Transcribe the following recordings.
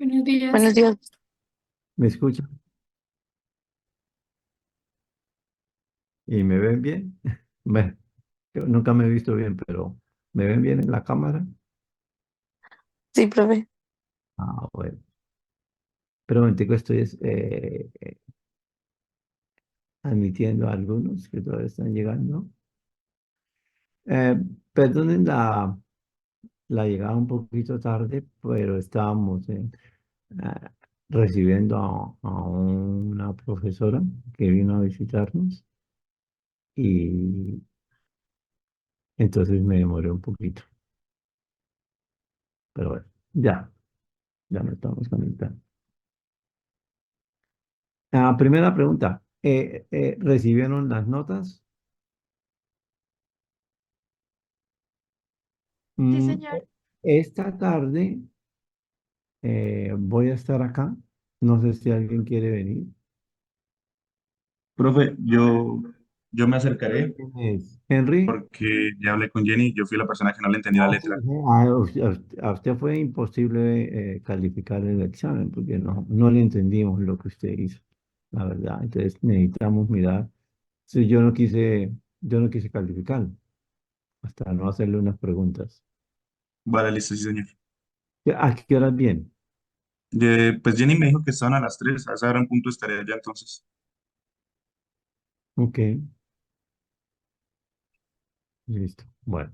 Buenos Buenos días. días. ¿Me escuchan? ¿Y me ven bien? Bueno, yo nunca me he visto bien, pero ¿me ven bien en la cámara? Sí, profe. Bueno. Pero un momentico, estoy admitiendo a algunos que todavía están llegando. Eh, Perdonen la llegada un poquito tarde, pero estábamos eh, recibiendo a una profesora que vino a visitarnos y entonces me demoré un poquito. Pero bueno, ya nos estamos conectando. Primera pregunta. ¿Recibieron las notas? Sí, Mm, señor. esta tarde voy a estar acá. No sé si alguien quiere venir. Profe, yo me acercaré ¿Quién es? ¿Henry? porque ya hablé con Jenny, yo fui la persona que no le entendí la Sí, letra. sí. A usted fue imposible calificar el examen porque no le entendimos lo que usted hizo, la verdad. Entonces necesitamos mirar. Si yo no quise calificar hasta no hacerle unas preguntas. Vale, listo, sí, señor. ¿A qué horas bien? Pues Jenny me dijo que estaban a las 3, a esa hora en punto estaré allá entonces. Ok, listo. Bueno.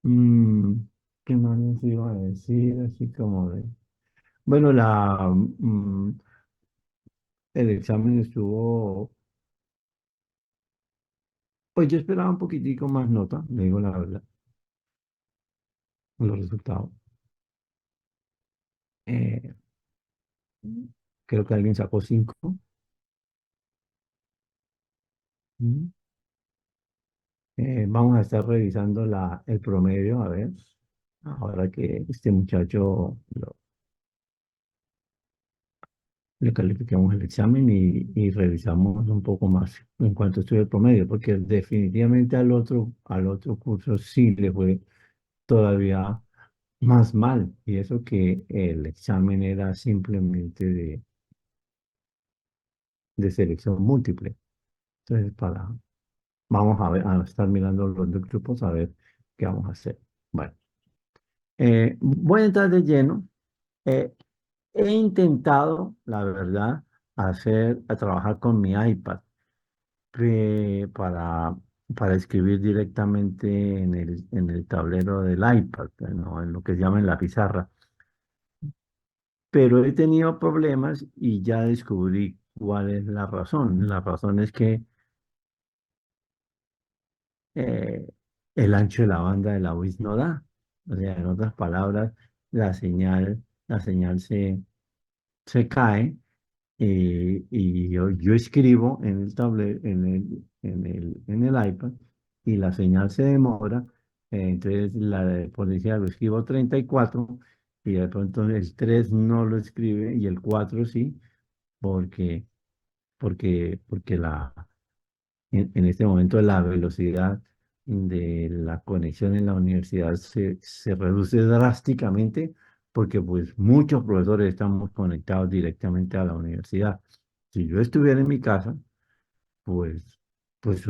Mm, ¿Qué más les iba a decir? Así como de... Bueno, el examen estuvo... Pues yo esperaba un poquitico más nota, le digo la verdad, los resultados. Eh, Creo que alguien sacó 5. Mm. Vamos a estar revisando el promedio, a ver, ahora que este muchacho le calificamos el examen y revisamos un poco más en cuanto estuvo el promedio, porque definitivamente al otro curso sí le fue todavía más mal, y eso que el examen era simplemente de selección múltiple. Entonces, vamos a estar mirando los dos grupos a ver qué vamos a hacer. Bueno, voy a entrar de lleno. Eh, He intentado, la verdad, a trabajar con mi iPad eh, para, para escribir directamente en el tablero del iPad, ¿no? En lo que se llama en la pizarra. Pero he tenido problemas y ya descubrí cuál es la razón. La razón es que eh, el ancho de la banda de la WIS no da. O sea, en otras palabras, la señal se cae y yo escribo en el tablet, en el iPad y la señal se demora. Entonces, por decir algo, escribo 34 y de pronto el 3 no lo escribe y el 4 sí, porque, porque en este momento la velocidad de la conexión en la universidad se reduce drásticamente porque pues muchos profesores estamos conectados directamente a la universidad. Si yo estuviera en mi casa, pues, pues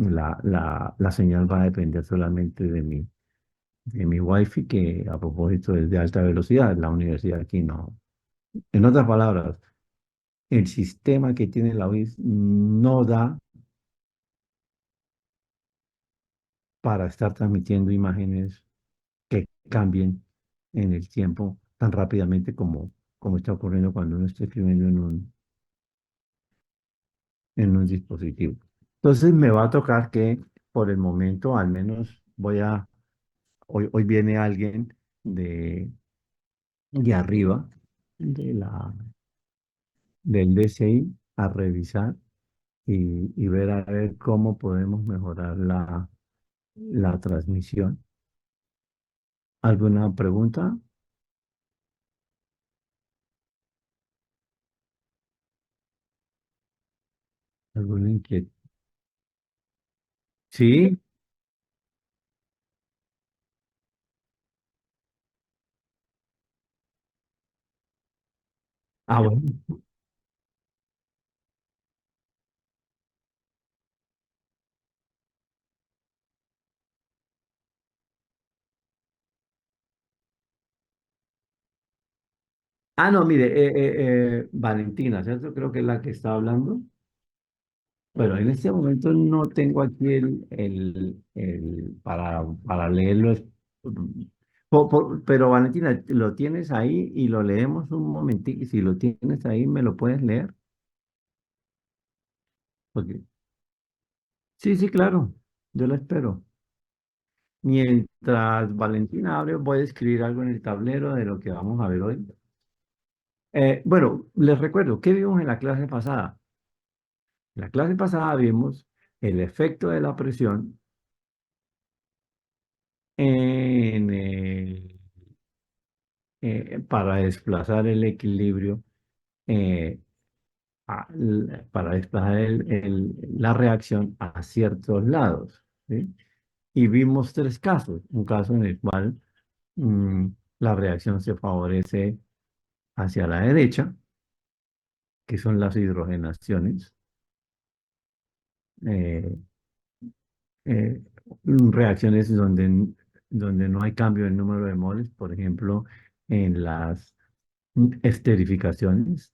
la señal va a depender solamente de mi wifi, que a propósito es de alta velocidad. La universidad aquí no. En otras palabras, el sistema que tiene la UIS no da para estar transmitiendo imágenes que cambien en el tiempo tan rápidamente como está ocurriendo cuando uno está escribiendo en un dispositivo. Entonces me va a tocar que por el momento, al menos hoy viene alguien de arriba del DCI a revisar y ver a ver cómo podemos mejorar la transmisión. ¿Alguna pregunta? ¿Alguna inquietud? Sí, Ah, bueno. Ah, no, mire, Valentina, ¿cierto? Creo que es la que está hablando. Bueno, en este momento no tengo aquí para leerlo. Pero Valentina, lo tienes ahí y lo leemos un momentito. Si lo tienes ahí, ¿me lo puedes leer? Porque, sí, sí, claro. Yo lo espero. Mientras Valentina abre, voy a escribir algo en el tablero de lo que vamos a ver hoy. Bueno, les recuerdo, ¿qué vimos en la clase pasada? En la clase pasada vimos el efecto de la presión en, para desplazar el equilibrio, eh, para desplazar la reacción a ciertos lados, ¿sí? Y vimos tres casos. Un caso en el cual mm, la reacción se favorece hacia la derecha, que son las hidrogenaciones. eh, eh, Reacciones donde no hay cambio en número de moles, por ejemplo, en las esterificaciones,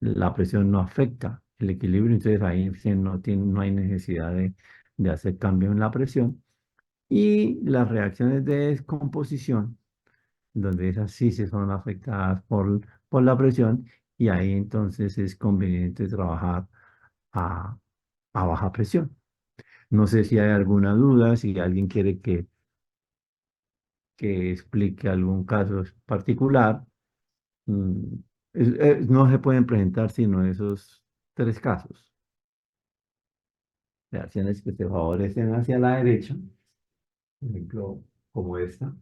la presión no afecta el equilibrio, entonces ahí sí no hay necesidad de hacer cambio en la presión. Y las reacciones de descomposición, donde esas sí se son afectadas por la presión, y ahí entonces es conveniente trabajar a, a baja presión. No sé si hay alguna duda, si alguien quiere que explique algún caso particular. mm, no se pueden presentar sino esos tres casos. Reacciones que se favorecen hacia la derecha, por ejemplo, como esta.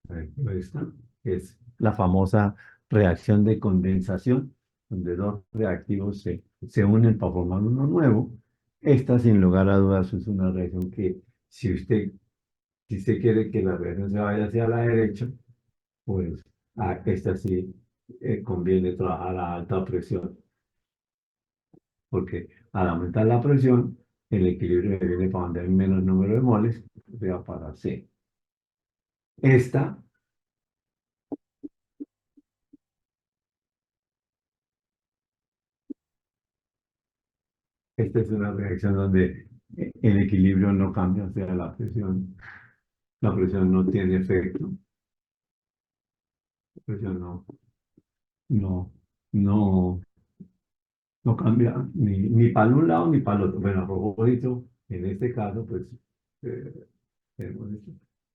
Por ejemplo, esta es la famosa reacción de condensación, donde dos reactivos se unen para formar uno nuevo. Esta, sin lugar a dudas, es una reacción que si usted Si se quiere que la reacción se vaya hacia la derecha, pues a esta sí conviene trabajar a alta presión, porque al aumentar la presión, el equilibrio viene para donde hay menos número de moles, o sea, para C. Esta, esta es una reacción donde el equilibrio no cambia, o sea, la presión no tiene efecto, la presión no, no, no cambia ni para un lado ni para el otro. Bueno, a propósito, en este caso, pues eh, tenemos esto.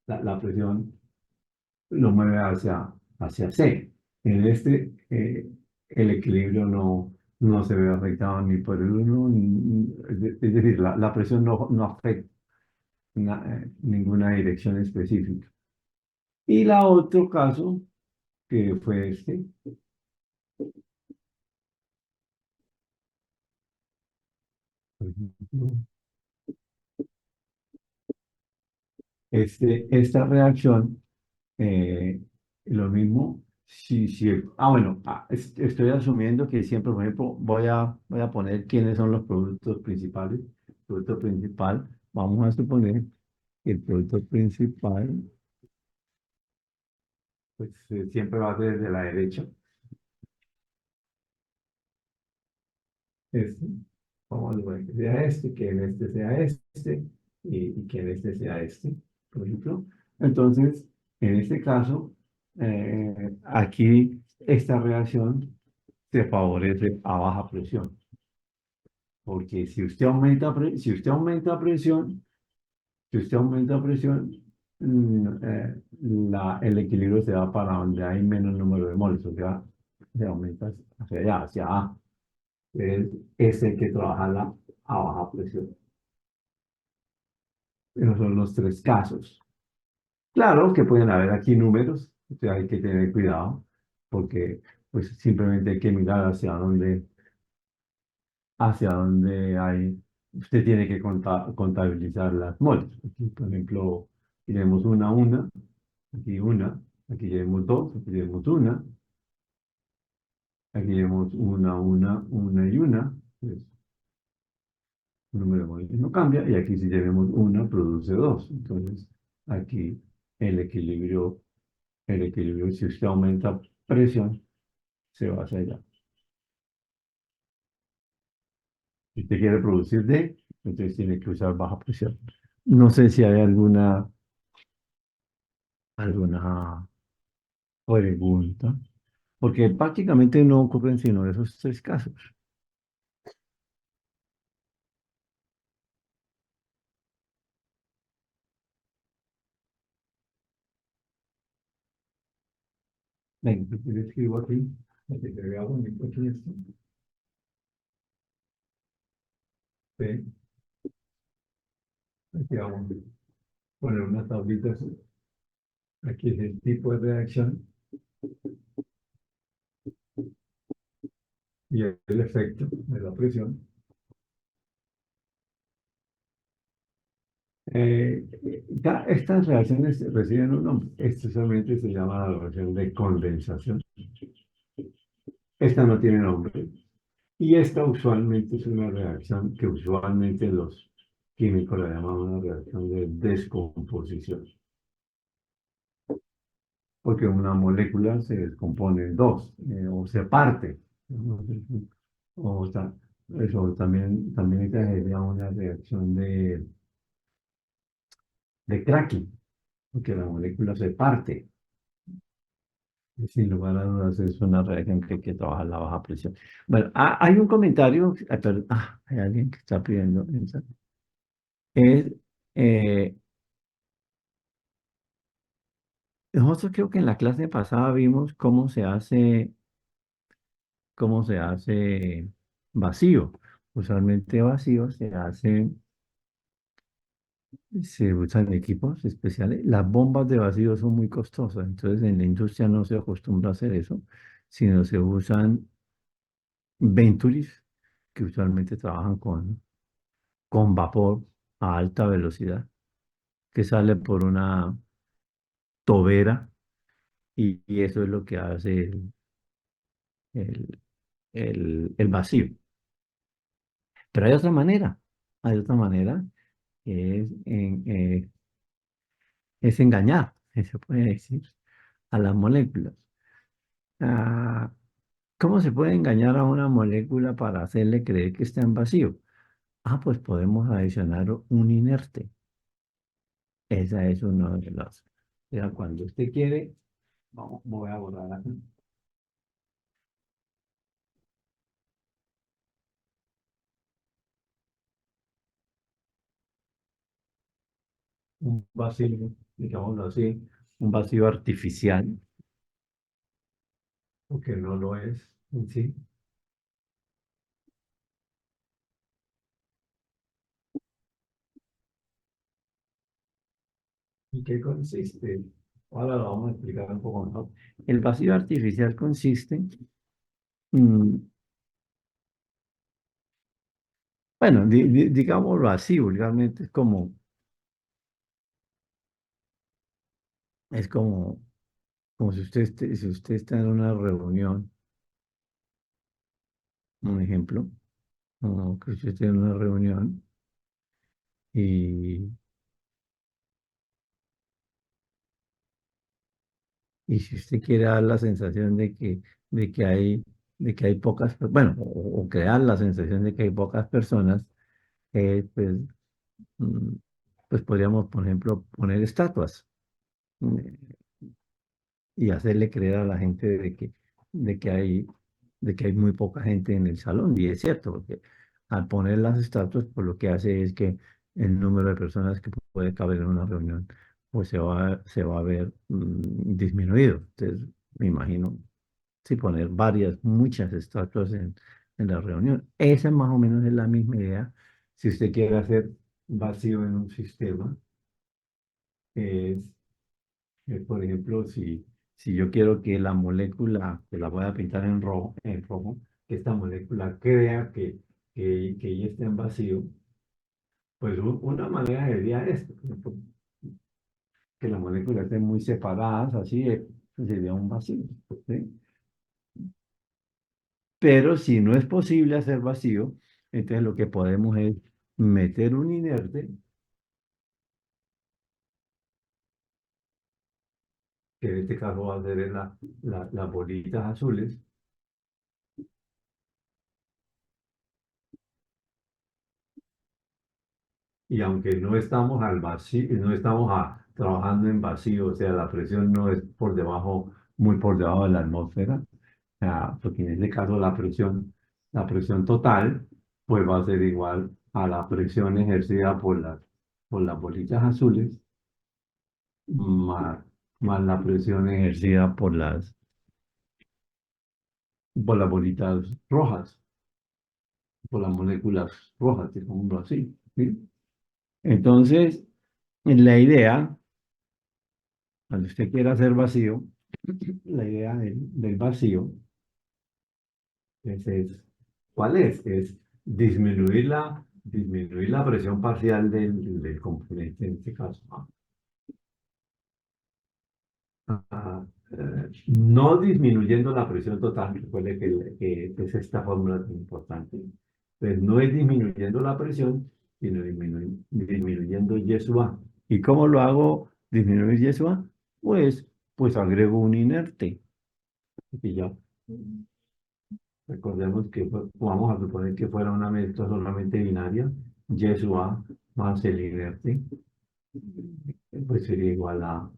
La presión lo mueve hacia C. En este, el equilibrio no se ve afectado ni por el uno, es decir, la presión no afecta ninguna dirección específica. Y la otro caso, que fue este, por ejemplo, esta reacción. Lo mismo, bueno, estoy asumiendo que siempre, por ejemplo, voy a poner quiénes son los productos principales. Producto principal, vamos a suponer que el producto principal, pues siempre va a ser de la derecha. Este, vamos a suponer que sea este, que en este sea este, y que en este sea este, por ejemplo. Entonces, en este caso, aquí esta reacción se favorece a baja presión, porque si usted aumenta presión, el equilibrio se va para donde hay menos número de moles, o sea, se aumenta hacia allá, hacia A. Es el que trabaja a baja presión. Esos son los tres casos. Claro que pueden haber aquí números, o sea, hay que tener cuidado, porque pues simplemente hay que mirar hacia dónde hay, usted tiene que contabilizar las moles. Aquí, por ejemplo, Aquí tenemos aquí tenemos dos, aquí tenemos aquí tenemos una y una. Pues, el número de móviles no cambia, y aquí si tenemos una, produce dos. Entonces, aquí el equilibrio, si usted aumenta presión, se va hacia allá. Si usted quiere producir D, entonces tiene que usar baja presión. No sé si hay alguna pregunta, porque prácticamente no ocurren sino esos tres casos. Ven, yo te escribo aquí, que te vea bonito aquí esto. P, aquí vamos a poner una tablita así. Aquí es el tipo de reacción y el efecto de la presión. Estas reacciones reciben un nombre. Esto solamente se llama la reacción de condensación. Esta no tiene nombre. Y esta usualmente es una reacción que usualmente los químicos la llaman una reacción de descomposición. Porque una molécula se descompone en dos, o se parte. ¿No? O sea, eso también esta sería una reacción de cracking, porque la molécula se parte. Sin lugar a dudas, es una reacción que hay que trabajar a la baja presión. Bueno, hay un comentario, hay alguien que está pidiendo. Es, eh, nosotros creo que en la clase pasada vimos cómo se hace vacío. Usualmente vacío se usan equipos especiales. Las bombas de vacío son muy costosas, entonces en la industria no se acostumbra a hacer eso, sino se usan Venturis, que usualmente trabajan con vapor a alta velocidad, que sale por una tobera, y eso es lo que hace el, el vacío. Pero hay otra manera, que es engañar, se puede decir, a las moléculas. Ah, ¿cómo se puede engañar a una molécula para hacerle creer que está en vacío? Pues podemos adicionar un inerte. Esa es uno de los. O sea, cuando usted quiere, voy a borrar acá. Un vacío, digámoslo así, un vacío artificial, porque no lo es en sí. ¿Y qué consiste? Ahora lo vamos a explicar un poco mejor. El vacío artificial consiste, mm, bueno, digámoslo así, vulgarmente, es como si usted está en una reunión, un ejemplo, o que usted esté en una reunión y, y si usted quiere dar la sensación de que hay, de que hay pocas, bueno, o crear la sensación de que hay pocas personas, pues, mm, pues podríamos, por ejemplo, poner estatuas, mm, y hacerle creer a la gente de que hay, de que hay muy poca gente en el salón. Y es cierto, porque al poner las estatuas, pues lo que hace es que el número de personas que puede caber en una reunión, pues se va a ver disminuido. Entonces, me imagino, si poner muchas estatuas en la reunión. Esa más o menos es la misma idea. Si usted quiere hacer vacío en un sistema, es por ejemplo, si yo quiero que la molécula, que la voy a pintar en rojo, que esta molécula crea que ella está en vacío, pues una manera sería esto. que las moléculas estén muy separadas, así sería un vacío, ¿sí? Pero si no es posible hacer vacío, entonces lo que podemos es meter un inerte, que en este caso va a ser en las bolitas azules, y aunque no estamos al vacío, no estamos trabajando en vacío, o sea, la presión no es por debajo, muy por debajo de la atmósfera, porque en este caso la presión total, pues va a ser igual a la presión ejercida por las bolitas azules, más, más la presión ejercida por las bolitas rojas, por las moléculas rojas, digámoslo así, ¿sí? Entonces, la idea, cuando usted quiera hacer vacío, la idea del vacío ¿cuál es? Es disminuir la presión parcial del componente en este caso. No disminuyendo la presión total, recuerde que es esta fórmula tan importante. Pues no es disminuyendo la presión, sino disminuyendo Y sub A. ¿Y cómo lo hago disminuir Y sub A? Pues agrego un inerte. Y ya, recordemos que vamos a suponer que fuera una mezcla solamente binaria, Y sub A más el inerte, pues sería igual a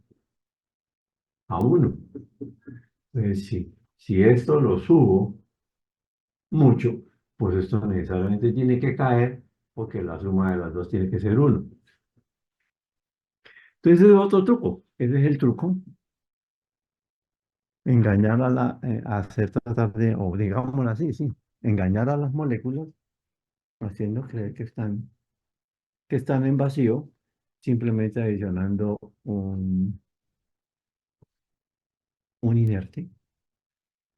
1. Entonces, si esto lo subo mucho, pues esto necesariamente tiene que caer porque la suma de las dos tiene que ser 1. Entonces, ese es otro truco. Ese es el truco. Engañar a hacer tratar de, o digámoslo así, sí, engañar a las moléculas haciendo creer que están en vacío, simplemente adicionando un inerte,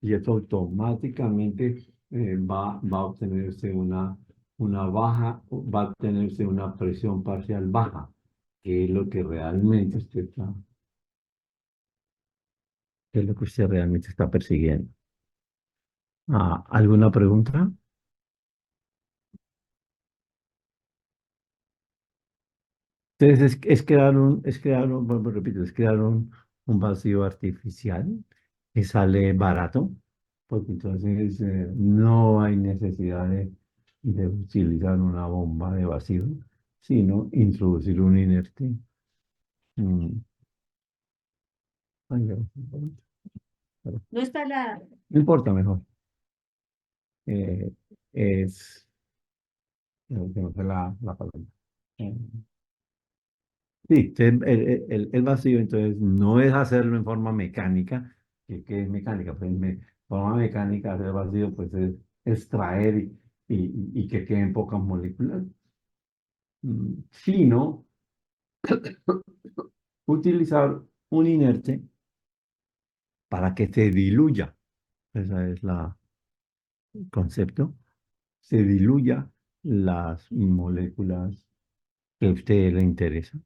y eso automáticamente va a obtenerse va a obtenerse una presión parcial baja, que es lo que realmente que es lo que usted realmente está persiguiendo. ¿Alguna pregunta? Entonces vuelvo, repito, es crear un vacío artificial que sale barato, porque entonces no hay necesidad de utilizar una bomba de vacío, sino introducir un inerte. Mm, ay, no está la... No importa, mejor. Eh, es, que no sé la palabra. Eh, Sí, el vacío entonces no es hacerlo en forma mecánica, ¿qué es mecánica? Pues forma mecánica hacer vacío pues es extraer y que queden pocas moléculas, sino utilizar un inerte para que se diluya, ese es el concepto, se diluya las moléculas que a usted le interesa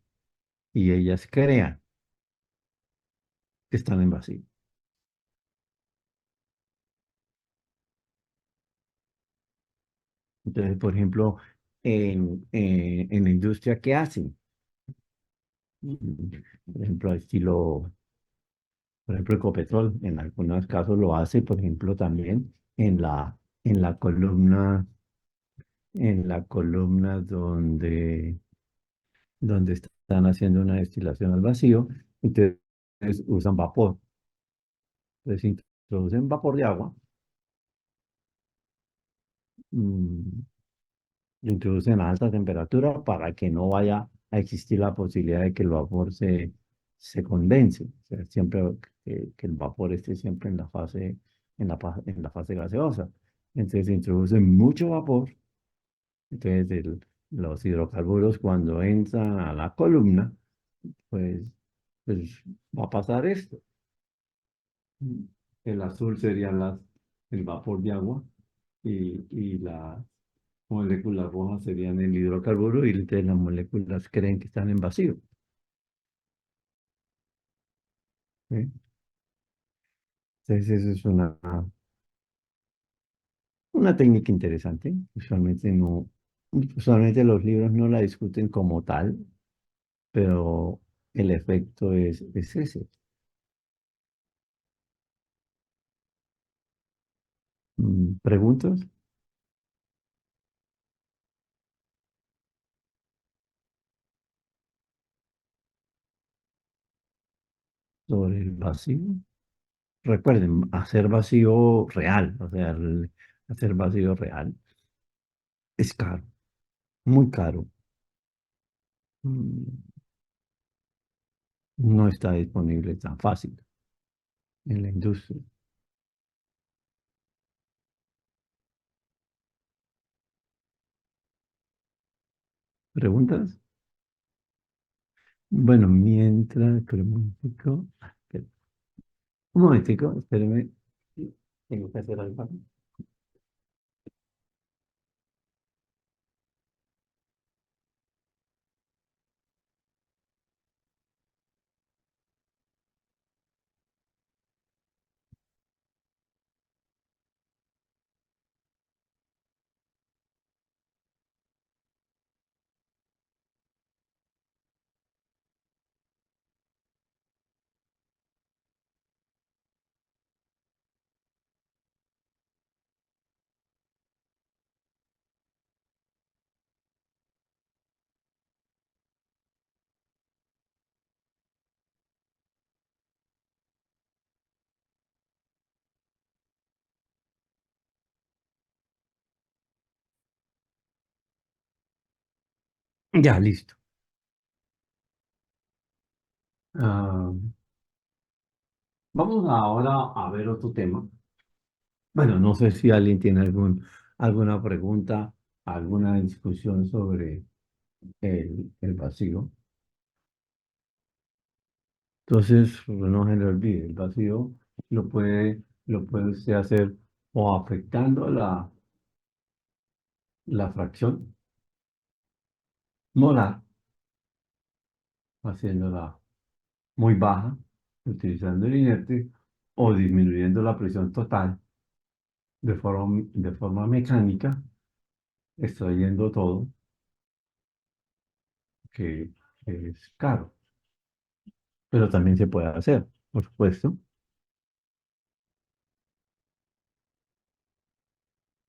y ellas crean que están en vacío. Entonces, por ejemplo, en la industria, ¿qué hacen? Por ejemplo, por ejemplo, Ecopetrol, en algunos casos lo hace, por ejemplo, también en la columna, en la columna donde están haciendo una destilación al vacío, entonces usan vapor. Entonces introducen vapor de agua, mm, lo introducen a alta temperatura para que no vaya a existir la posibilidad de que el vapor se condense. O sea, siempre que el vapor esté siempre en la fase gaseosa. Entonces se introduce mucho vapor. Entonces los hidrocarburos cuando entran a la columna, pues, pues va a pasar esto. El azul sería el vapor de agua y las moléculas rojas serían el hidrocarburo y entonces las moléculas creen que están en vacío. ¿sí? Entonces, eso es una técnica interesante. Usualmente no, usualmente los libros no la discuten como tal, pero el efecto es ese. ¿Preguntas sobre el vacío? Recuerden, hacer vacío real, o sea, hacer vacío real es caro, muy caro. Mm, No está disponible tan fácil en la industria. ¿Preguntas? Bueno, mientras, espera un momentico. Un momentico, espéreme. Tengo que hacer algo. Ya, listo. Ah, vamos ahora a ver otro tema. Bueno, no sé si alguien tiene alguna pregunta, alguna discusión sobre el vacío. Entonces, no se le olvide, el vacío lo puede usted hacer o afectando la fracción molar, haciéndola muy baja, utilizando el inerte, o disminuyendo la presión total de forma mecánica, extrayendo todo, que es caro, pero también se puede hacer, por supuesto.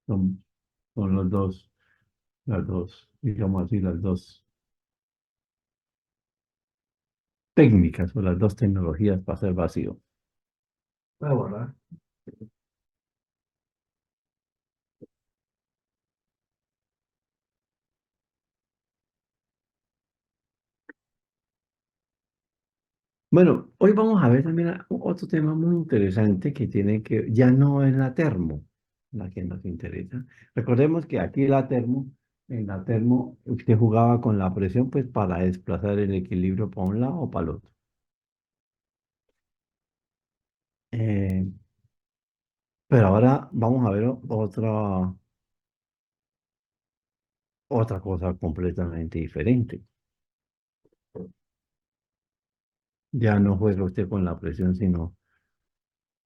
Son, son las dos, digamos así, las dos técnicas o las dos tecnologías para hacer vacío. Voy a borrar. Bueno, hoy vamos a ver también otro tema muy interesante que tiene que, ya no es la termo, la que nos interesa. Recordemos que aquí en la termo, usted jugaba con la presión pues para desplazar el equilibrio para un lado o para el otro. Eh, pero ahora vamos a ver otra cosa completamente diferente. Ya no juega usted con la presión, sino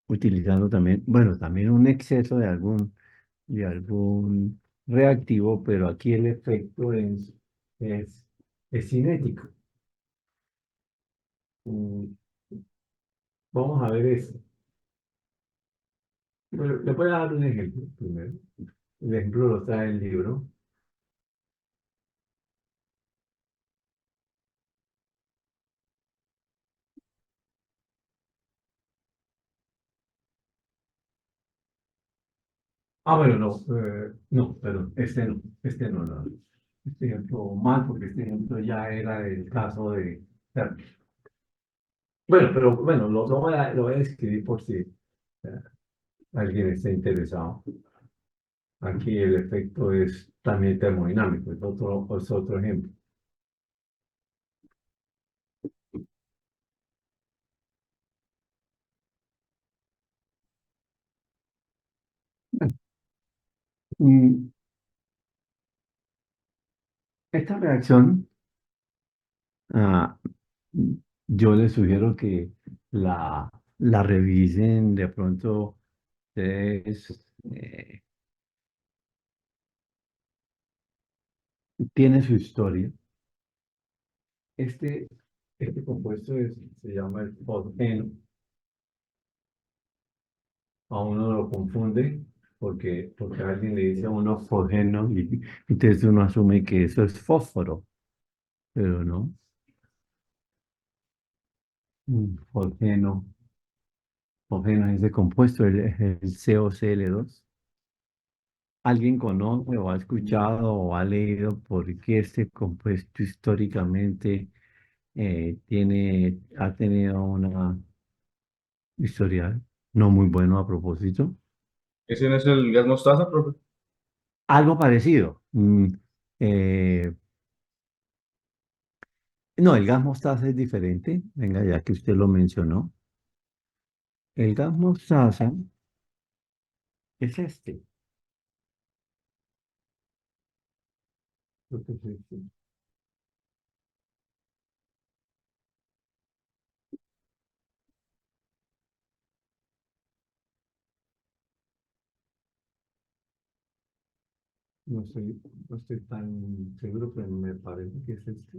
utilizando también, bueno, también un exceso de algún reactivo, pero aquí el efecto es, es cinético. Mm, Vamos a ver eso. Bueno, le voy a dar un ejemplo primero. El ejemplo lo trae el libro. Bueno, no, no, perdón, este no. Este ejemplo mal, porque este ejemplo ya era el caso de... Bueno, pero bueno, lo voy a escribir por si alguien está interesado. Aquí el efecto es también termodinámico, es otro ejemplo. Mm, Esta reacción, ah, yo le sugiero que la revisen, de pronto ustedes, tiene su historia. Este, este compuesto se llama el fosgeno. A uno lo confunde porque alguien le dice a uno fosgeno y entonces uno asume que eso es fósforo, pero no. Fosgeno, fosgeno es ese compuesto, el COCl2. ¿Alguien conoce o ha escuchado o ha leído por qué este compuesto históricamente ha tenido una historial no muy bueno a propósito? ¿Ese no es el gas mostaza, profe? Algo parecido. Eh, no, el gas mostaza es diferente. Venga, ya que usted lo mencionó. El gas mostaza es este. Creo que es este. No estoy tan seguro, pero me parece que es este.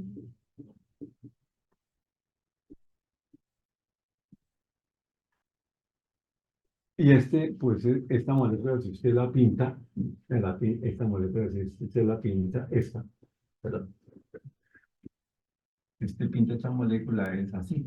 Y pues esta molécula, si usted la pinta, esta molécula, si usted la pinta, perdón, este pinta esta molécula es así.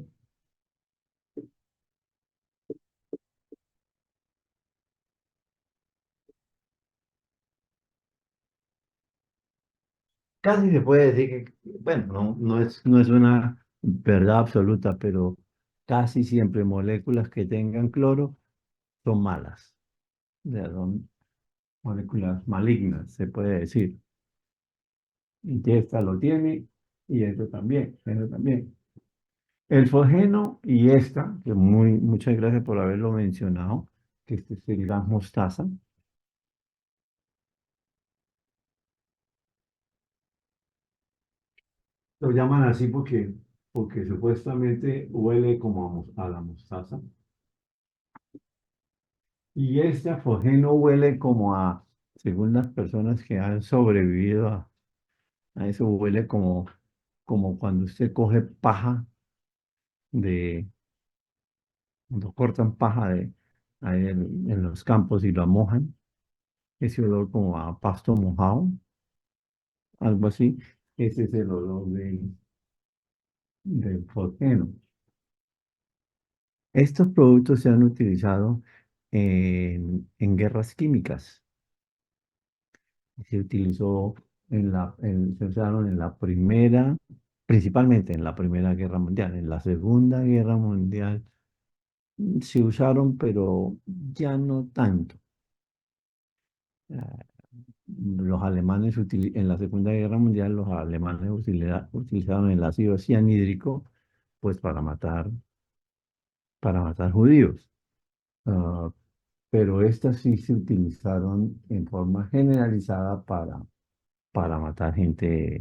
Casi se puede decir que, bueno, no es una verdad absoluta, pero casi siempre moléculas que tengan cloro son malas. O sea, son moléculas malignas, se puede decir. Y esta lo tiene, y esto también, eso también. El fosgeno y esta, que muchas gracias por haberlo mencionado, que este es el gas mostaza. Lo llaman así porque supuestamente huele como a la mostaza. Y este fosgeno huele según las personas que han sobrevivido a eso, huele como cuando usted coge paja cuando cortan paja ahí en los campos y lo mojan, ese olor como a pasto mojado, algo así. Ese es el olor del fosgeno. Estos productos se han utilizado en guerras químicas. Se usaron en la primera, principalmente en la Primera Guerra Mundial. En la Segunda Guerra Mundial se usaron, pero ya no tanto. Ah, en la Segunda Guerra Mundial, los alemanes utilizaron el ácido cianhídrico pues para matar judíos. Ah, pero estas sí se utilizaron en forma generalizada para matar gente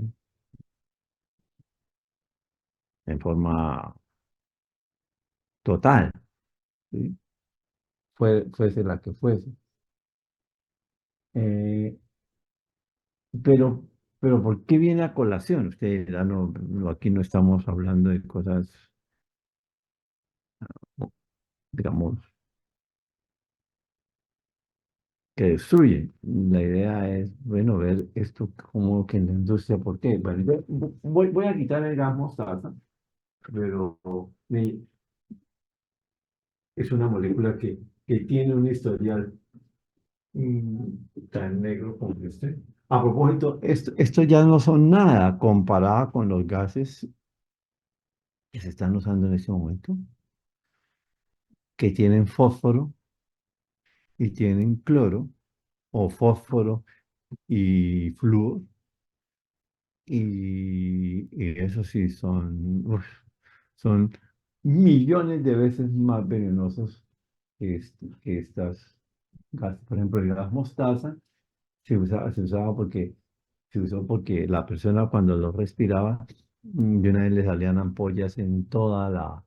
en forma total, ¿sí? Fuese la que fuese. Eh, pero, pero ¿por qué viene a colación? Usted ya aquí no estamos hablando de cosas, digamos, que destruyen. La idea es, bueno, ver esto como que en la industria, ¿por qué? Bueno, voy a quitar el gas mostaza, pero es una molécula que tiene un historial tan negro como este. A propósito, esto ya no son nada comparado con los gases que se están usando en este momento, que tienen fósforo y tienen cloro, o fósforo y flúor, y eso sí son millones de veces más venenosos que estas gases. Por ejemplo, el gas mostaza se usó porque la persona cuando lo respiraba, de una vez le salían ampollas en toda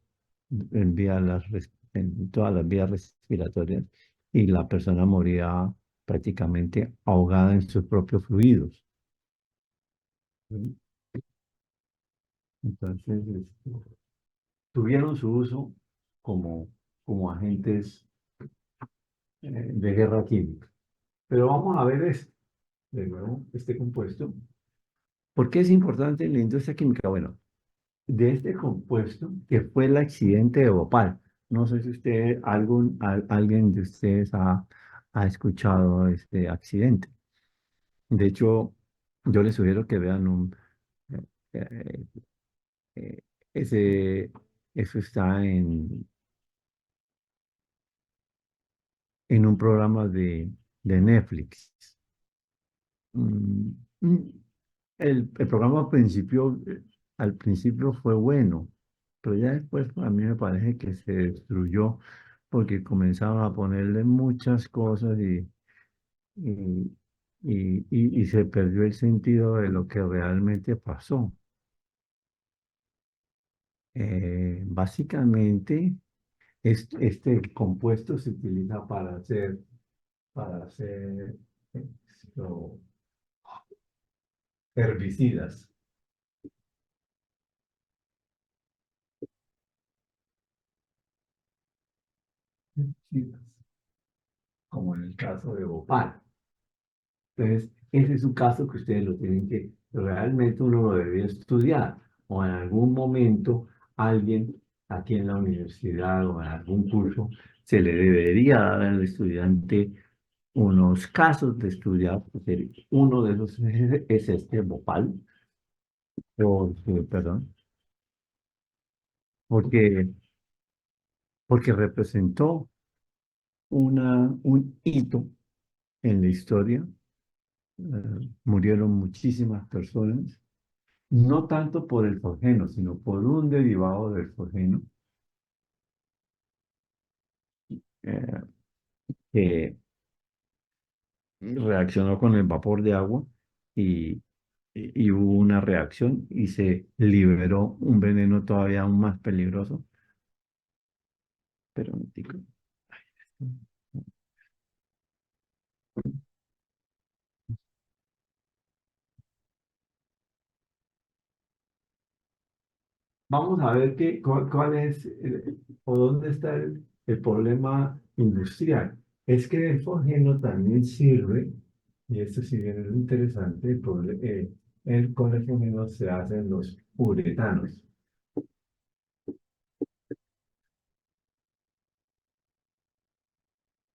en todas las vías respiratorias y la persona moría prácticamente ahogada en sus propios fluidos. ¿Sí? Entonces, tuvieron su uso como, como agentes de guerra química. Pero vamos a ver de nuevo este compuesto. ¿Por qué es importante en la industria química? Bueno, de este compuesto que fue el accidente de Bhopal. No sé si alguien de ustedes ha escuchado este accidente. De hecho, yo les sugiero que vean eh, eh, eh, ese, eso está en un programa de Netflix. Mm, mm, el programa al principio fue bueno, pero ya después a mí me parece que se destruyó porque comenzaron a ponerle muchas cosas y, y se perdió el sentido de lo que realmente pasó. Básicamente, este compuesto se utiliza para hacer esto, herbicidas. Herbicidas, como en el caso de Bhopal. Entonces, ese es un caso que ustedes lo tienen que, realmente uno lo debería estudiar, o en algún momento alguien aquí en la universidad o en algún curso se le debería dar al estudiante unos casos de estudiar, porque uno de esos es este Bhopal, perdón, porque, porque representó un hito en la historia. Murieron muchísimas personas, no tanto por el forjeno, sino por un derivado del forjeno eh, que reaccionó con el vapor de agua y, y hubo una reacción y se liberó un veneno todavía aún más peligroso. Pero un momentico. Vamos a ver cuál es o dónde está el problema industrial. Es que el forjeno también sirve, y esto sí bien es interesante, con el forjeno se hacen los uretanos.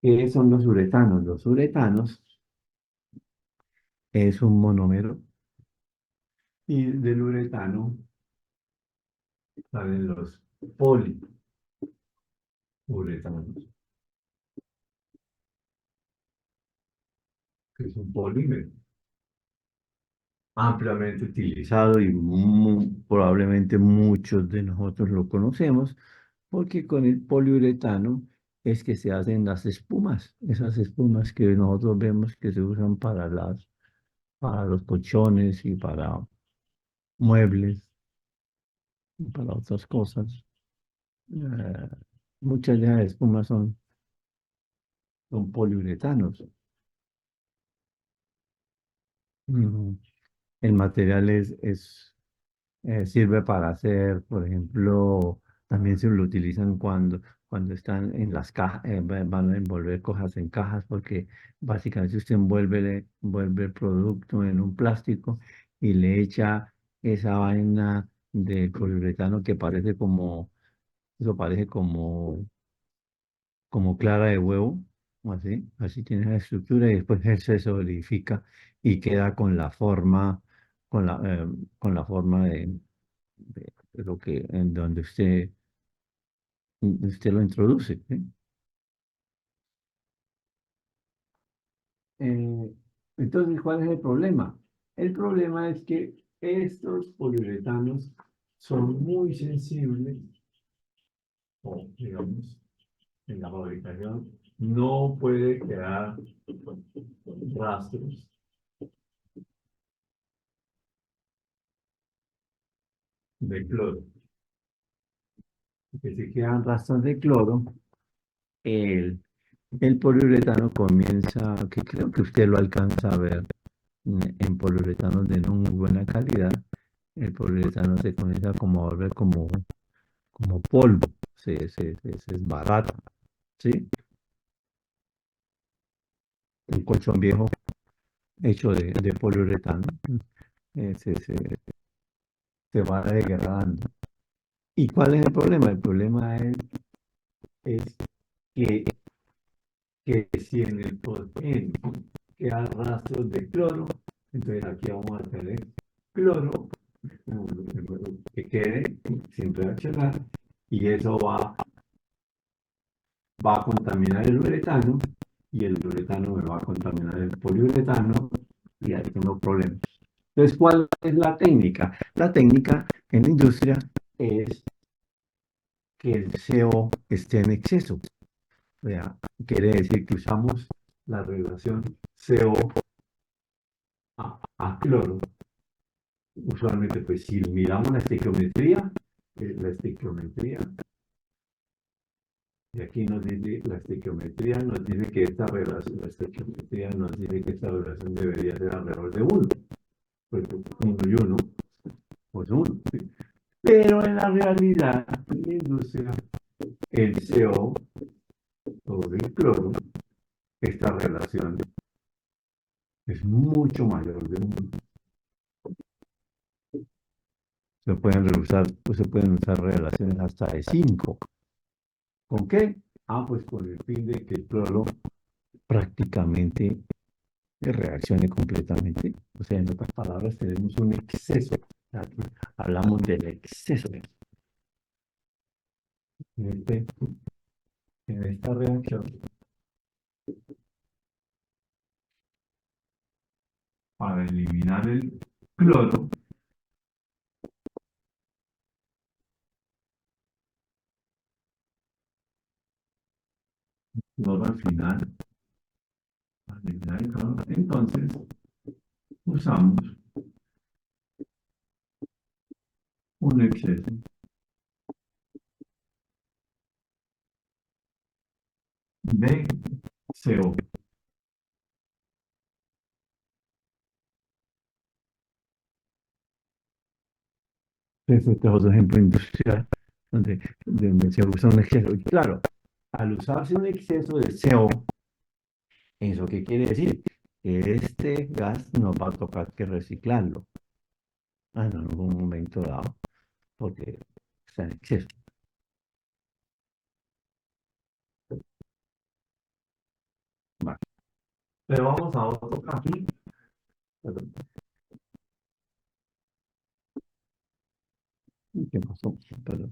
¿Qué son los uretanos? Los uretanos es un monómero y del uretano salen los poliuretanos, que es un polímero ampliamente utilizado y probablemente muchos de nosotros lo conocemos, porque con el poliuretano es que se hacen las espumas, esas espumas que nosotros vemos que se usan para los colchones y para muebles y para otras cosas. Eh, Muchas de las espumas son poliuretanos. Mm, El material sirve para hacer, por ejemplo, también se lo utilizan cuando están en las cajas, van a envolver cosas en cajas, porque básicamente usted envuelve el producto en un plástico y le echa esa vaina de poliuretano que eso parece como clara de huevo, o así tiene la estructura y después él se solidifica y queda con la forma de lo en donde usted lo introduce. ¿Sí? Eh, entonces, ¿cuál es el problema? El problema es que estos poliuretanos son muy sensibles, o digamos, en la fabricación no puede quedar rastros de cloro. que se quedan rastros de cloro, el, el poliuretano comienza, que creo que usted lo alcanza a ver en poliuretanos de no muy buena calidad, el poliuretano se comienza como a volver como polvo, se desbarata, ¿sí? Un colchón viejo hecho de poliuretano eh, se, se, se va degradando. ¿Y cuál es el problema? El problema es que, que si en el poten quedan rastros de cloro, entonces aquí vamos a tener cloro que quede sin reaccionar y eso va a contaminar el uretano y el uretano me va a contaminar el poliuretano y ahí tengo problemas. Entonces, ¿cuál es la técnica? La técnica en la industria es que el CO esté en exceso. O sea, quiere decir que usamos la relación CO a cloro. Usualmente, pues si miramos la estequiometría, y aquí nos dice la estequiometría, nos dice que esta relación, la estequiometría nos dice que esta relación debería ser alrededor de uno, pues uno y uno, pues uno. Pero en la realidad, en la industria, el CO sobre el cloro, esta relación es mucho mayor de uno. Se pueden usar relaciones hasta de 5. ¿Con qué? Ah, pues con el fin de que el cloro prácticamente reaccione completamente. O sea, en otras palabras, tenemos un exceso. Aquí hablamos del exceso. Este- en esta reacción, para eliminar el cloro, cloro al final, para eliminar el cloro, entonces usamos un exceso de CO. Este es otro ejemplo industrial donde se usa un exceso. Y claro, al usarse un exceso de CO, ¿eso qué quiere decir? Que este gas nos va a tocar que reciclarlo. Ah, no, en un momento dado, porque está en exceso. Vale. Pero vamos a otro caso. Perdón, ¿qué pasó? Perdón.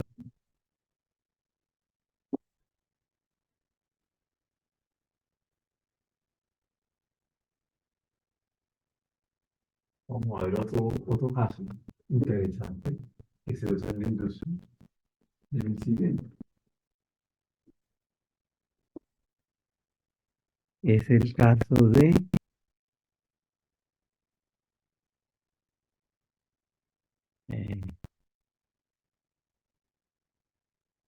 Vamos a ver otro caso interesante que se usa en la industria. El siguiente es el caso de, eh,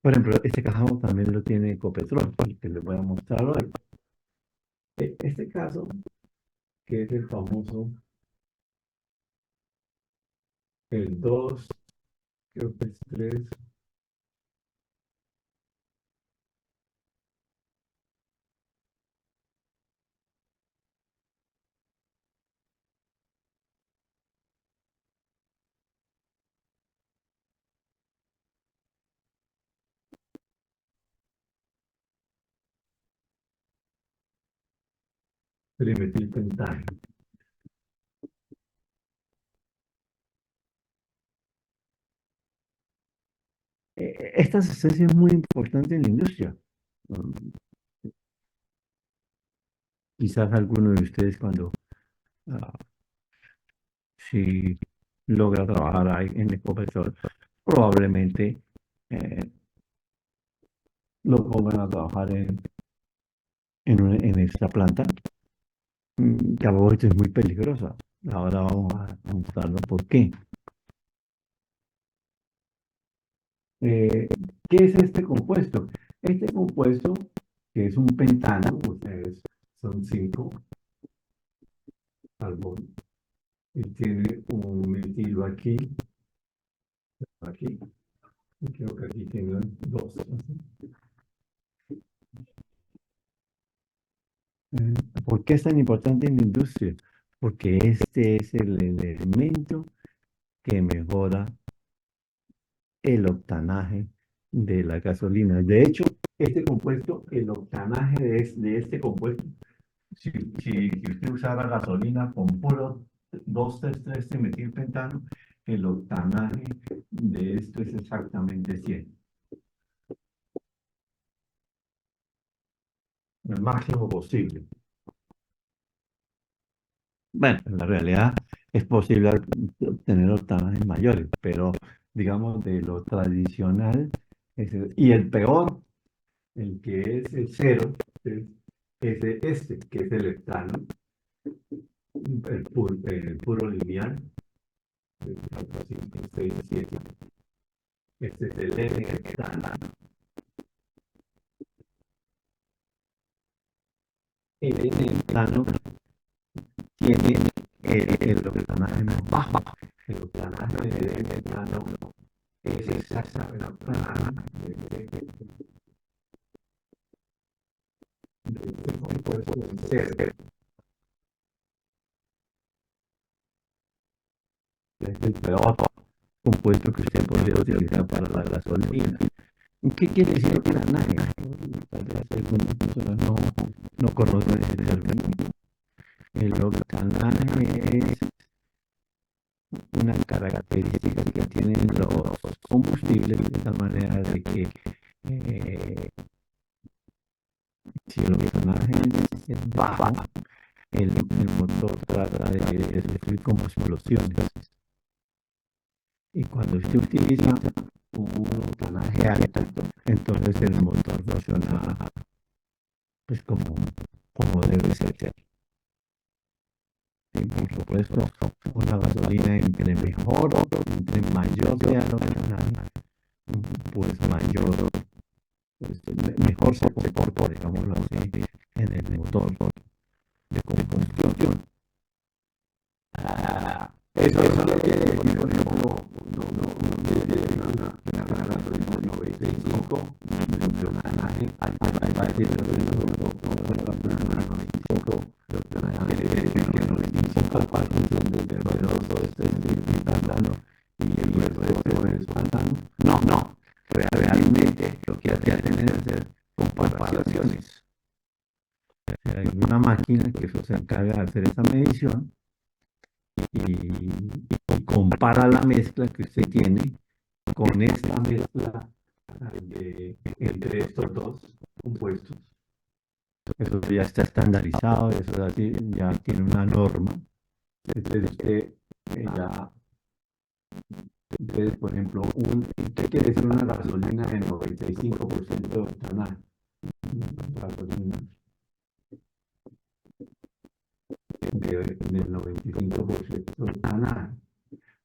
por ejemplo, este caso también lo tiene Ecopetrol, el que les voy a mostrar hoy. Este caso, que es el famoso, el 2 creo que es 3 trimetilpentano. Esta sustancia es muy importante en la industria. Mm, Quizás alguno de ustedes cuando ah, si logra trabajar ahí en Ecopetrol, probablemente eh, lo pongan a trabajar en esta planta, que a veces es muy peligrosa. Ahora vamos a mostrarlo por qué. ¿Qué es este compuesto? Este compuesto, que es un pentano, ustedes son 5 carbonos, y tiene un metilo aquí, aquí, y creo que aquí tiene dos. Eh, ¿Por qué es tan importante en la industria? Porque este es el elemento que mejora el octanaje de la gasolina. De hecho, este compuesto, el octanaje de este compuesto, si usted usara gasolina con puro 2,3,3 metilpentano, el octanaje de esto es exactamente 100, el máximo posible. Bueno, en la realidad es posible obtener octanajes mayores, pero digamos de lo tradicional, y el peor, el que es el cero, es este, que es el heptano, el puro lineal, algo así, 6, 7. Este es el N-heptano. El N-heptano tiene el octanaje más bajo. El octanaje del N-heptano es exactamente el octanaje del compuesto del cero. Es el peor compuesto que usted podría utilizar para la gasolina. ¿Qué quiere decir octanaje? Tal vez algunas personas no conocen ese término. El octanaje es una característica que tienen los combustibles de tal manera de que si el octanaje es bajo, el motor trata de sufrir como explosiones. Y cuando usted utiliza un octanaje alto, entonces el motor funciona pues como debe ser. Y por supuesto, una gasolina entre mejor, entre mayor sea el octanaje, pues mayor, pues, mejor se comporta, digámoslo así, en el motor de combustión. Eso no quiere decir, por ejemplo, no quiere decir una gasolina de 95 de octanaje, va a decir de octanaje, quiere decir que 95 partes son de metano y el resto es pantano. No, realmente lo que hace es hacer comparaciones. Hay una máquina que eso se encarga de hacer esa medición y compara la mezcla que usted tiene con esta mezcla entre estos dos compuestos. Eso ya está estandarizado, eso es así, ya tiene una norma. Entonces usted ya, entonces, por ejemplo, ¿qué quiere decir una gasolina de 95% de octanaje? Gasolina del 95% de octanaje.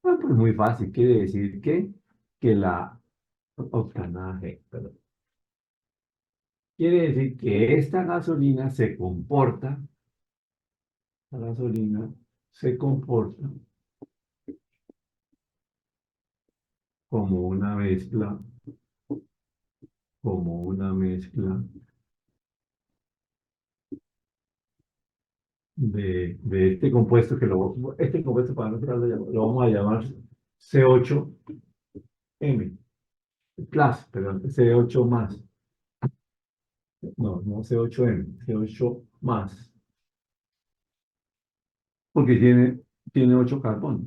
Ah, pues muy fácil, quiere decir que la octanaje, perdón. Quiere decir que esta gasolina se comporta, la gasolina se comporta como una mezcla, como una mezcla de este compuesto este compuesto para nosotros lo vamos a llamar C8M, perdón, C8 más. No C8M, C8 más, porque tiene 8 carbonos.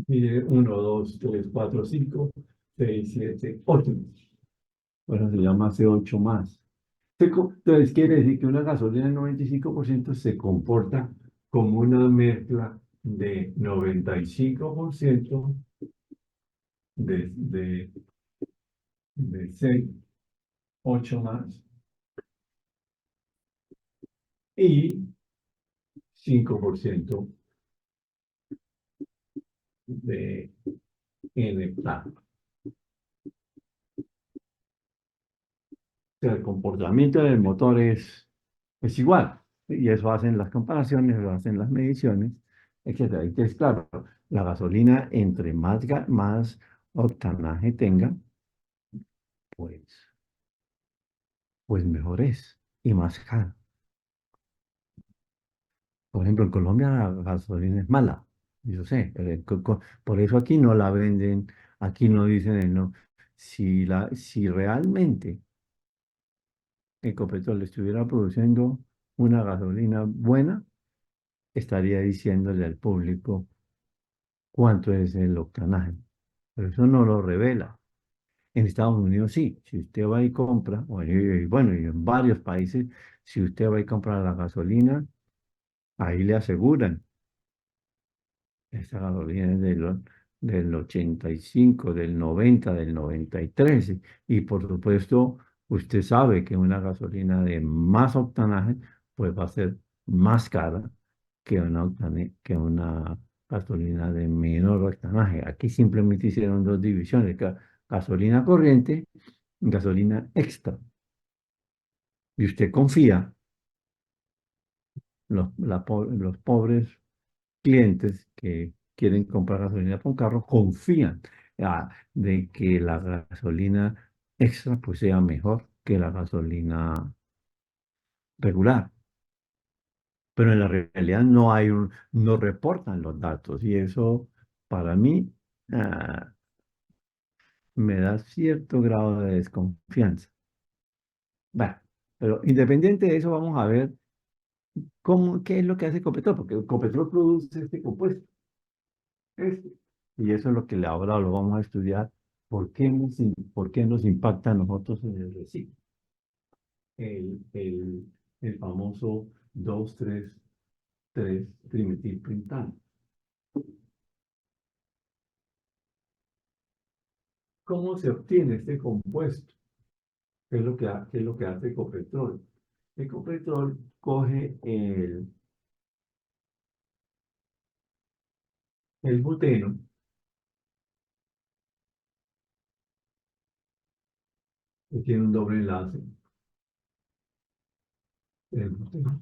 Tiene 1, 2, 3, 4, 5, 6, 7, 8. Bueno, se llama C8 más. Entonces quiere decir que una gasolina del 95% se comporta como una mezcla de 95% de, de C8 más y 5% de N plano. Sea, el comportamiento del motor es igual. Y eso hacen las comparaciones, lo hacen las mediciones, etcétera. Entonces, claro, la gasolina, entre más octanaje tenga, pues, pues mejor es y más cara. Por ejemplo, en Colombia la gasolina es mala, yo sé, por eso aquí no la venden, aquí no dicen el no. Si realmente Ecopetrol estuviera produciendo una gasolina buena, estaría diciéndole al público cuánto es el octanaje. Pero eso no lo revela. En Estados Unidos sí, si usted va y compra, bueno, y en varios países, si usted va y compra la gasolina, ahí le aseguran. Esa gasolina es del 85, del 90, del 93. Y por supuesto, usted sabe que una gasolina de más octanaje pues va a ser más cara que una gasolina de menor octanaje. Aquí simplemente hicieron dos divisiones, gasolina corriente y gasolina extra. Y usted confía, los pobres clientes que quieren comprar gasolina para un carro confían de que la gasolina extra pues sea mejor que la gasolina regular. Pero en la realidad no reportan los datos y eso para mí ah, me da cierto grado de desconfianza. Bueno, pero independiente de eso vamos a ver qué es lo que hace Ecopetrol, porque Ecopetrol produce este compuesto. Este. Y eso es lo que ahora lo vamos a estudiar. ¿Por qué nos impacta a nosotros en el reciclo? El, el, el famoso 2,3,3 trimetilpentano. ¿Cómo se obtiene este compuesto? ¿Qué es lo que hace Ecopetrol? Ecopetrol coge el buteno, que tiene un doble enlace, el buteno,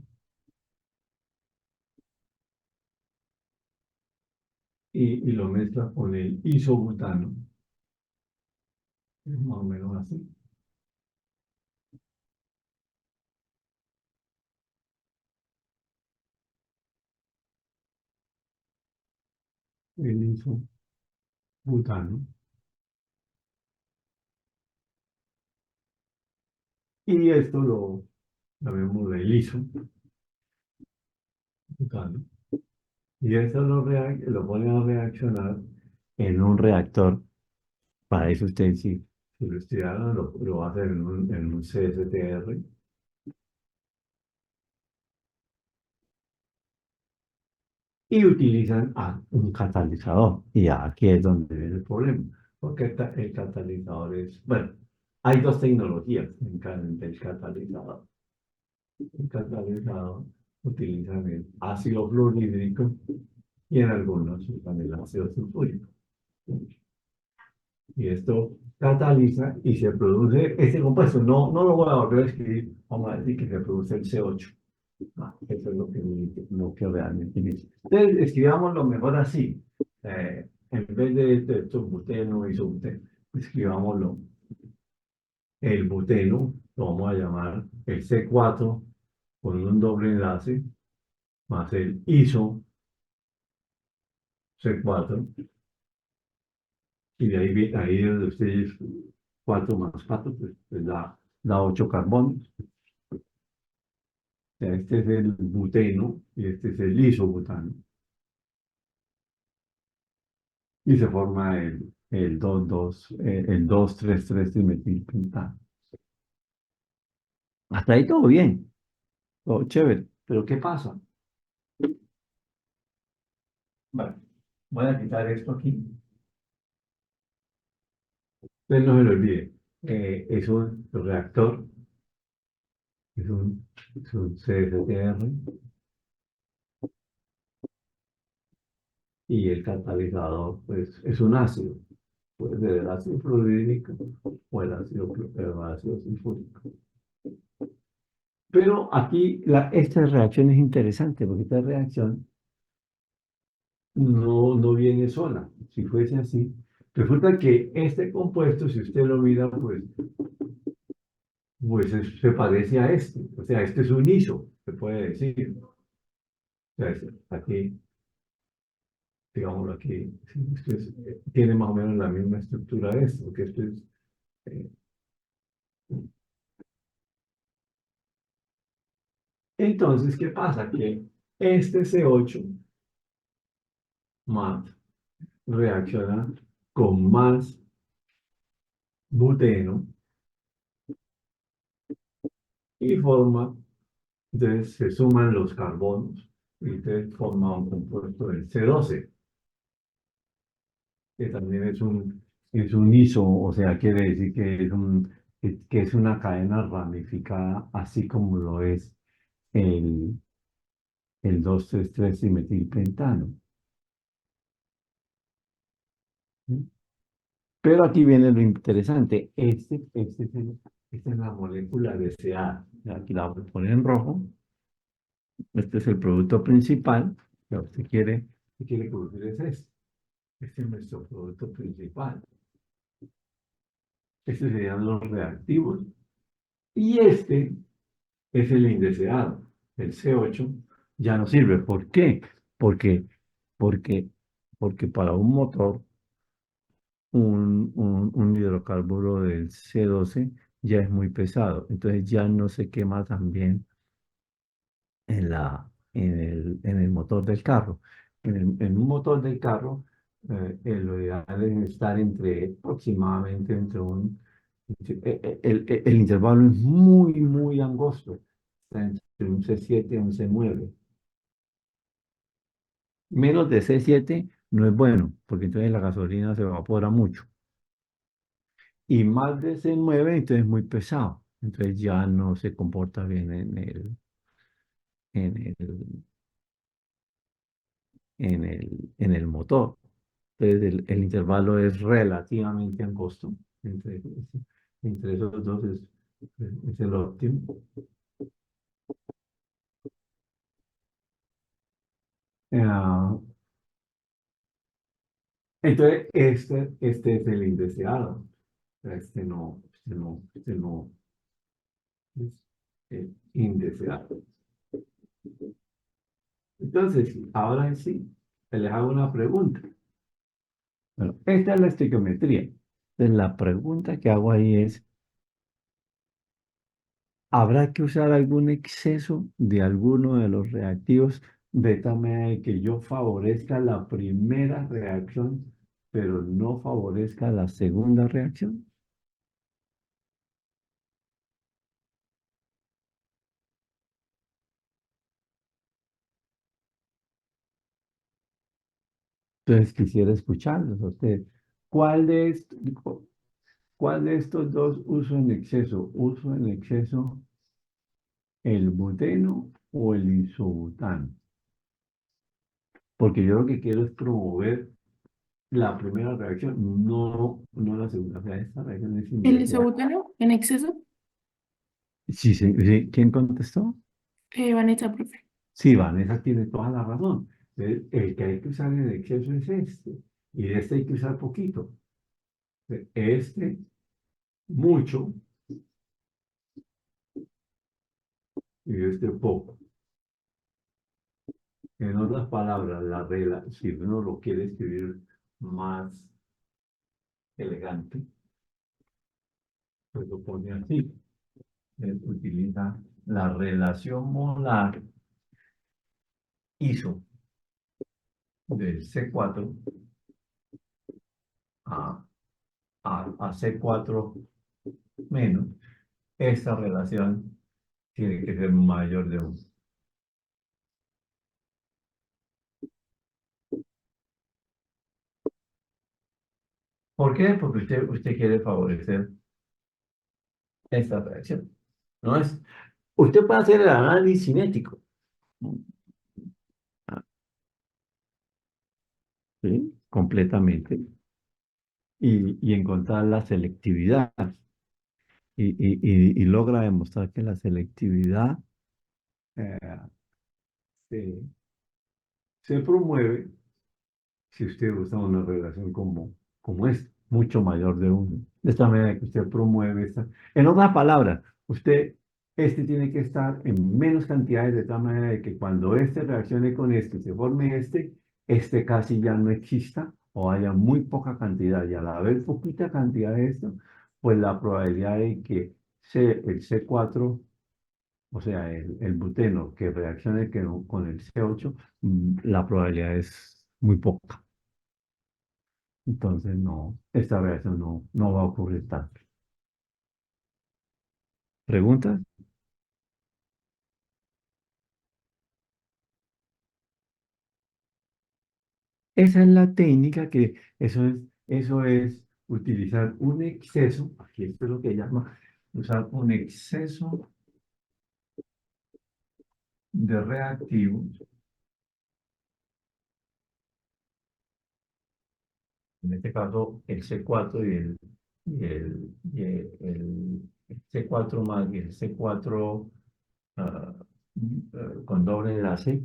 y lo mezcla con el isobutano, es más o menos así. El isobutano. Y esto lo llamemos de isobutano. Y eso lo ponen a reaccionar en un reactor. Para eso usted, si lo estudiaron, lo va a hacer en un CSTR. Y utilizan un catalizador. Y aquí es donde viene el problema. Porque el catalizador bueno, hay dos tecnologías del catalizador. El catalizador utilizan el ácido fluorhídrico y en algunos usan el ácido sulfúrico. Y esto cataliza y se produce este compuesto. No lo voy a volver a escribir, vamos a decir que se produce el C8. Eso es lo que realmente dice. Entonces, escribámoslo mejor así. En vez de esto, buteno y isobuteno, escribámoslo. El buteno lo vamos a llamar el C4 con un doble enlace más el iso C4. Y de ahí donde ustedes 4 más 4, pues da 8 carbones. Sea, este es el buteno y este es el isobutano. Y se forma el 2,3,3 dimetilpentano. Hasta ahí todo bien, todo chévere. Pero ¿qué pasa? Bueno, voy a quitar esto aquí. Entonces no se lo olvide. Es un reactor, es un CSTR y el catalizador pues, es un ácido. Puede ser el ácido fluorhídrico o el ácido sulfúrico. Pero aquí esta reacción es interesante porque esta reacción no viene sola. Si fuese así, resulta que este compuesto, si usted lo mira, se parece a este. O sea, este es un iso, se puede decir. O sea, aquí, digámoslo aquí, sí, tiene más o menos la misma estructura de esto, porque esto es... eh, entonces, ¿qué pasa? Que este C8 más reacciona con más buteno y forma, entonces se suman los carbonos y entonces forma un compuesto del C12, que también es un iso, o sea, quiere decir que es una cadena ramificada, así como lo es el, el 2,3,3 dimetilpentano. ¿Sí? Pero aquí viene lo interesante. Esta es la molécula deseada. Aquí la voy a poner en rojo. Este es el producto principal que usted quiere producir es este. Este es nuestro producto principal. Estos serían los reactivos. Y este es el indeseado. El C8 ya no sirve. ¿Por qué? Porque, porque, porque para un motor, un hidrocarburo del C12 ya es muy pesado. Entonces ya no se quema tan bien en el motor del carro. En un motor del carro, lo ideal es estar aproximadamente el intervalo es muy angosto, está entre un C7 y un C9. Menos de C7 no es bueno, porque entonces la gasolina se evapora mucho. Y más de C9, entonces es muy pesado. Entonces ya no se comporta bien en el, en el motor. Entonces el intervalo es relativamente angosto entre esos dos es el óptimo. Ah, entonces este es el indeseado. Este no es el indeseado. Entonces, ahora en sí, les hago una pregunta. Bueno, esta es la estequiometría. Entonces, la pregunta que hago ahí es, ¿habrá que usar algún exceso de alguno de los reactivos de tal manera que yo favorezca la primera reacción, pero no favorezca la segunda reacción? Entonces, quisiera escucharlos a ustedes. ¿Cuál de estos, cuál de estos dos uso en exceso? ¿Uso en exceso el buteno o el isobutano? Porque yo lo que quiero es promover la primera reacción, no la segunda. O sea, esta reacción es ¿El indeseable. isobutano en exceso? Sí, sí, sí. ¿Quién contestó? Vanessa, profe. Sí, Vanessa tiene toda la razón. El que hay que usar en exceso es este. Y de este hay que usar poquito. Este, mucho, y este poco. En otras palabras, si uno lo quiere escribir más elegante, pues lo pone así. Utiliza la relación molar ISO del C4 a, a C4 menos. Esta relación tiene que ser mayor de 1. ¿Por qué? Porque usted quiere favorecer esta reacción. No es, usted puede hacer el análisis cinético. ¿sí? Completamente. Y encontrar la selectividad. Y logra demostrar que la selectividad eh, se, se promueve si usted usa una relación como es, mucho mayor de uno. De esta manera que usted promueve esta. En otras palabras, usted, este tiene que estar en menos cantidades de tal manera de que cuando este reaccione con este y se forme este casi ya no exista o haya muy poca cantidad. Y al haber poquita cantidad de esto, pues la probabilidad de que el C4, o sea, el buteno que reaccione con el C8, la probabilidad es muy poca. Entonces, no, esta reacción no va a ocurrir tanto. ¿Preguntas? Esa es la técnica eso es utilizar un exceso, aquí esto es lo que llama, usar un exceso de reactivos, en este caso el C4 el C4 más y el C4 ah, con doble enlace,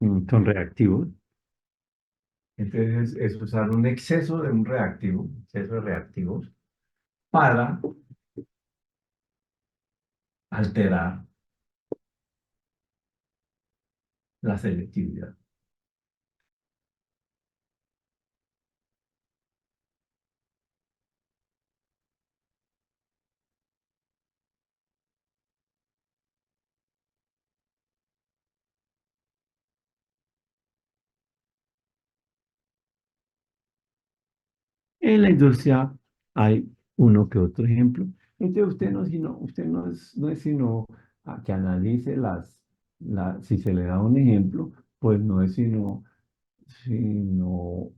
son reactivos. Entonces, es usar un exceso de un reactivo, exceso de reactivos, para alterar la selectividad. En la industria hay uno que otro ejemplo. Entonces, usted no es sino a que analice si se le da un ejemplo, pues no es sino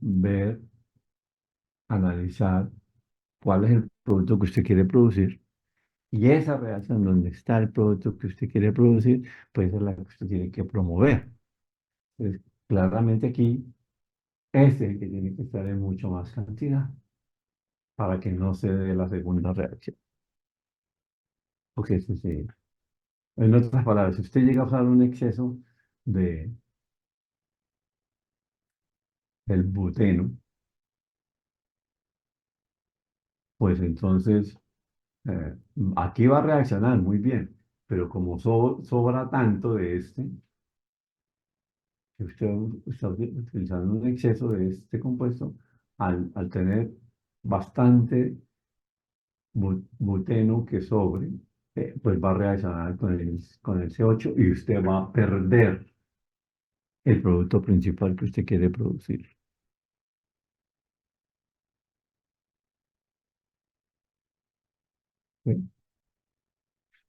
ver, analizar cuál es el producto que usted quiere producir. Y esa reacción donde está el producto que usted quiere producir, pues es la que usted tiene que promover. Entonces, claramente aquí, este es el que tiene que estar en mucho más cantidad para que no se dé la segunda reacción. Porque este sí. En otras palabras, si usted llega a usar un exceso de, del buteno, pues entonces eh, aquí va a reaccionar muy bien. Pero como sobra tanto de este, que usted está utilizando un exceso de este compuesto, al tener bastante buteno que sobre, pues va a reaccionar con el C8 y usted va a perder el producto principal que usted quiere producir. ¿Sí?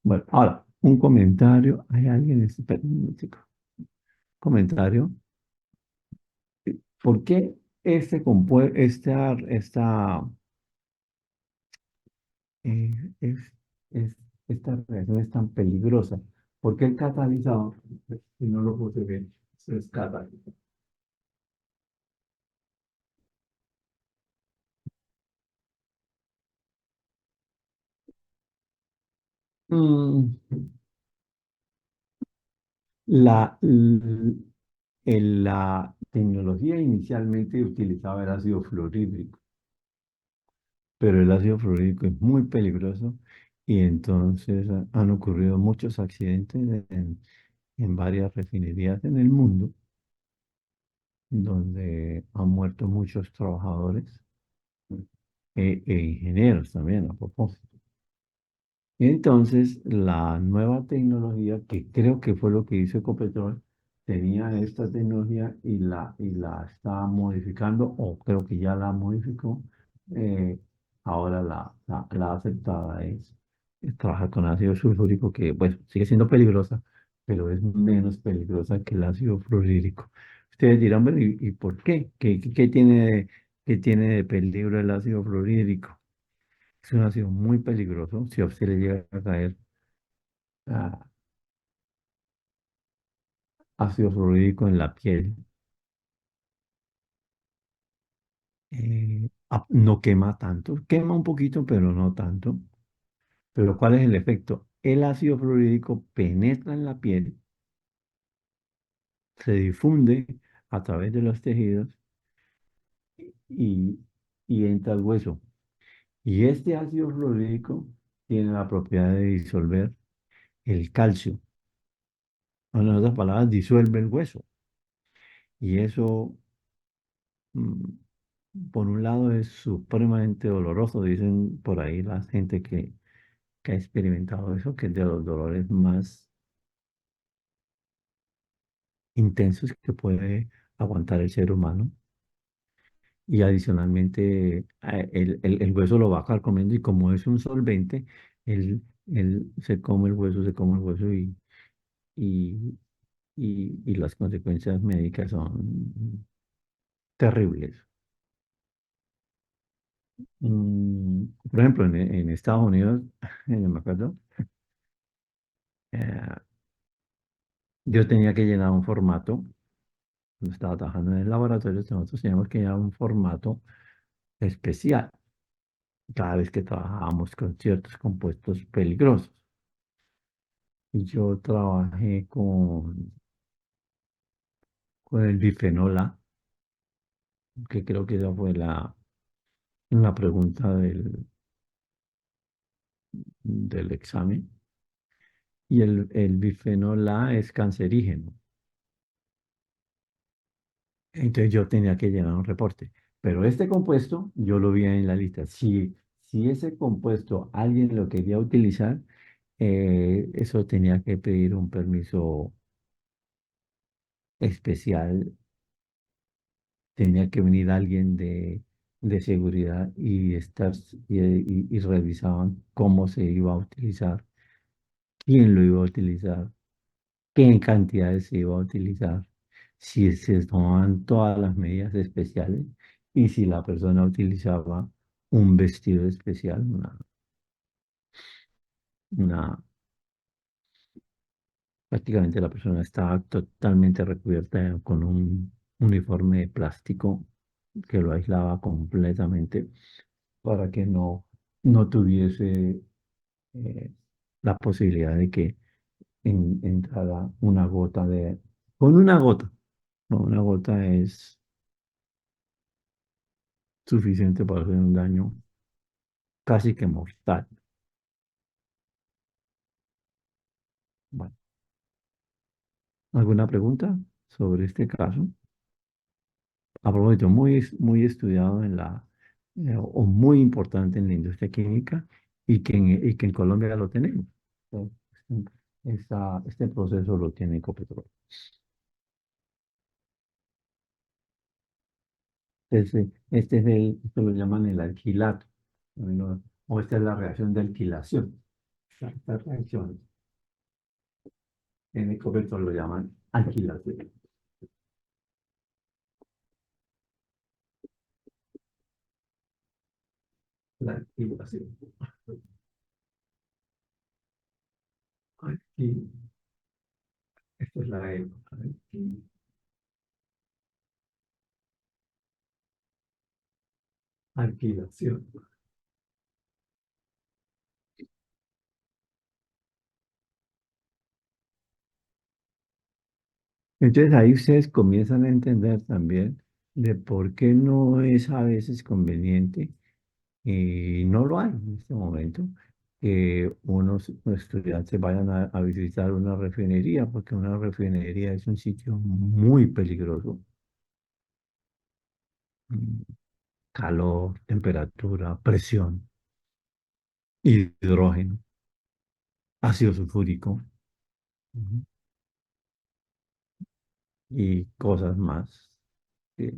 Bueno, ahora, un comentario. ¿Hay alguien? Espera un momentico. Comentario. ¿Por qué eh, es- esta reacción es tan peligrosa? ¿Por qué el catalizador, si no lo puse bien, es catalizador? Mm, La, l- la tecnología inicialmente utilizaba el ácido fluorhídrico, pero el ácido fluorhídrico es muy peligroso y entonces han ocurrido muchos accidentes en varias refinerías en el mundo donde han muerto muchos trabajadores e ingenieros también, a propósito. Entonces, la nueva tecnología, que creo que fue lo que hizo Ecopetrol, tenía esta tecnología y la está modificando, o creo que ya la modificó. eh, Ahora la aceptada es trabajar con ácido sulfúrico, que bueno, sigue siendo peligrosa, pero es menos peligrosa que el ácido fluorhídrico. Ustedes dirán, bueno, ¿y por qué? ¿Qué tiene de peligro el ácido fluorhídrico? Es un ácido muy peligroso. Si a usted le llega a caer ah, ácido fluorhídrico en la piel, no quema tanto, quema un poquito, pero no tanto. Pero ¿cuál es el efecto? El ácido fluorídrico penetra en la piel, se difunde a través de los tejidos y, y entra al hueso. Y este ácido fluorídrico tiene la propiedad de disolver el calcio. O en otras palabras, disuelve el hueso. Y eso, por un lado, es supremamente doloroso. Dicen por ahí la gente que ha experimentado eso, que es de los dolores más intensos que puede aguantar el ser humano. Y adicionalmente, el hueso lo va a comiendo y como es un solvente, él se come el hueso, se come el hueso y, y las consecuencias médicas son terribles. Por ejemplo, en Estados Unidos, yo me acuerdo, eh, yo tenía que llenar un formato, cuando estaba trabajando en el laboratorio, nosotros teníamos que llenar un formato especial cada vez que trabajábamos con ciertos compuestos peligrosos. Y yo trabajé con el bifenol A, que creo que esa fue la pregunta del examen. Y el bifenol A es cancerígeno. Entonces yo tenía que llenar un reporte. Pero este compuesto yo lo vi en la lista. Si ese compuesto alguien lo quería utilizar, eso tenía que pedir un permiso especial. Tenía que venir alguien de seguridad y y revisaban cómo se iba a utilizar, quién lo iba a utilizar, qué en cantidades se iba a utilizar, si se tomaban todas las medidas especiales y si la persona utilizaba un vestido especial, una, prácticamente la persona estaba totalmente recubierta con un uniforme de plástico que lo aislaba completamente para que no tuviese eh, la posibilidad de que entrara una gota con una gota. Con una gota es suficiente para hacer un daño casi que mortal. Bueno, ¿alguna pregunta sobre este caso? A propósito, muy estudiado o muy importante en la industria química y que en Colombia lo tenemos. Entonces, este proceso lo tiene Ecopetrol. Este es esto lo llaman el alquilato, o esta es la reacción de alquilación. Esta reacción en Ecopetrol lo llaman alquilación. La alquilación. Aquí, esta es la E. Alquilación. Entonces ahí ustedes comienzan a entender también de por qué no es a veces conveniente, y no lo hay en este momento, que unos estudiantes vayan a visitar una refinería, porque una refinería es un sitio muy peligroso. Mm, Calor, temperatura, presión, hidrógeno, ácido sulfúrico, ujú, y cosas más que,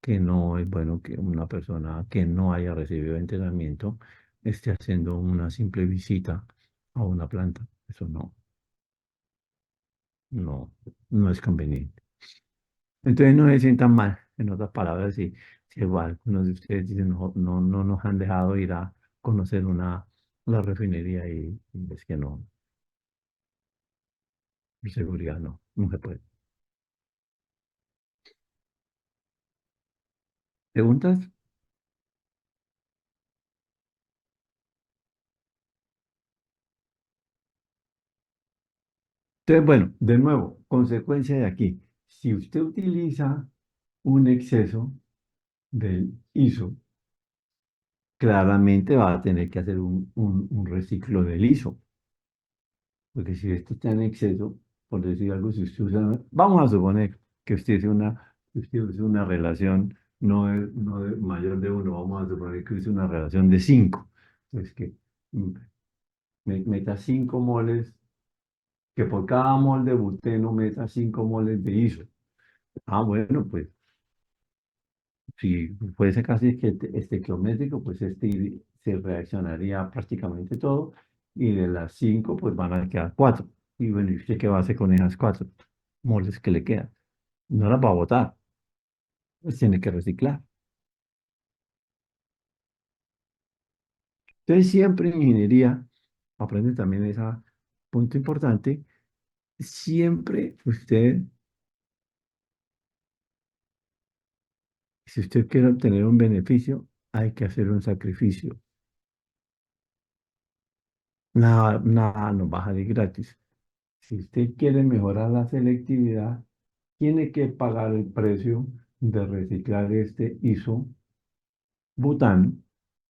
que no es bueno que una persona que no haya recibido entrenamiento esté haciendo una simple visita a una planta. Eso no, no es conveniente. Entonces no se sientan mal, en otras palabras, si igual algunos de ustedes dicen no nos han dejado ir a conocer la refinería y es que no, por seguridad no se puede. ¿Preguntas? Entonces, bueno, de nuevo, consecuencia de aquí. Si usted utiliza un exceso del ISO, claramente va a tener que hacer un reciclo del ISO. Porque si esto está en exceso, por decir algo, si usted usa, vamos a suponer que usted use una relación no de mayor de uno, vamos a suponer que use una relación de 5. Entonces, que mm, meta 5 moles, que por cada mol de buteno meta 5 moles de ISO. Ah, bueno, pues si fuese casi que estequiométrico, pues se reaccionaría prácticamente todo, y de las 5 pues van a quedar 4. Y bueno, ¿y usted qué va a hacer con esas 4 moles que le quedan? No las va a botar, pues tiene que reciclar. Entonces, siempre en ingeniería, aprende también ese punto importante, siempre usted, si usted quiere obtener un beneficio, hay que hacer un sacrificio. Nada, nada nos baja de gratis. Si usted quiere mejorar la selectividad, tiene que pagar el precio de reciclar este isobutano,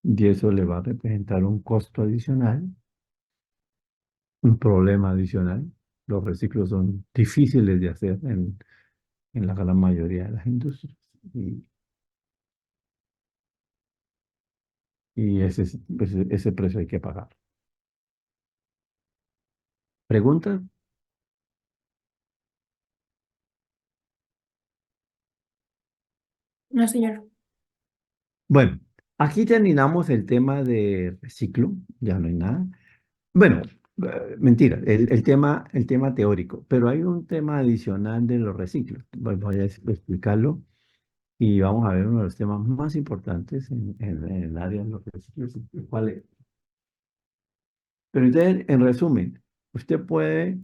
y eso le va a representar un costo adicional, un problema adicional. Los reciclos son difíciles de hacer en la gran mayoría de las industrias, y ese precio hay que pagar. ¿Preguntas? No, señor. Bueno, aquí terminamos el tema de reciclo, ya no hay nada. Bueno, mentira, el tema teórico, pero hay un tema adicional de los reciclos. Voy a explicarlo, y vamos a ver uno de los temas más importantes en el área de los reciclos. ¿Cuál es? Pero entonces, en resumen, usted puede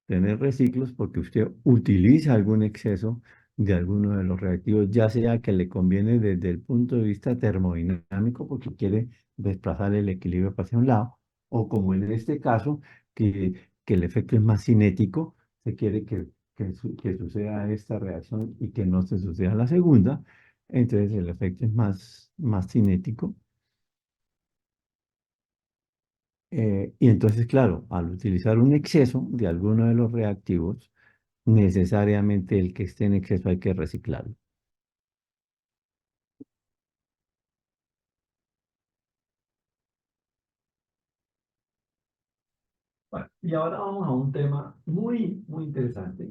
tener reciclos porque usted utiliza algún exceso de alguno de los reactivos, ya sea que le conviene desde el punto de vista termodinámico porque quiere desplazar el equilibrio hacia un lado, o como en este caso, que el efecto es más cinético, se quiere que suceda esta reacción y que no se suceda la segunda, entonces el efecto es más cinético. Y entonces, claro, al utilizar un exceso de alguno de los reactivos, necesariamente el que esté en exceso hay que reciclarlo. Bueno, y ahora vamos a un tema muy, muy interesante.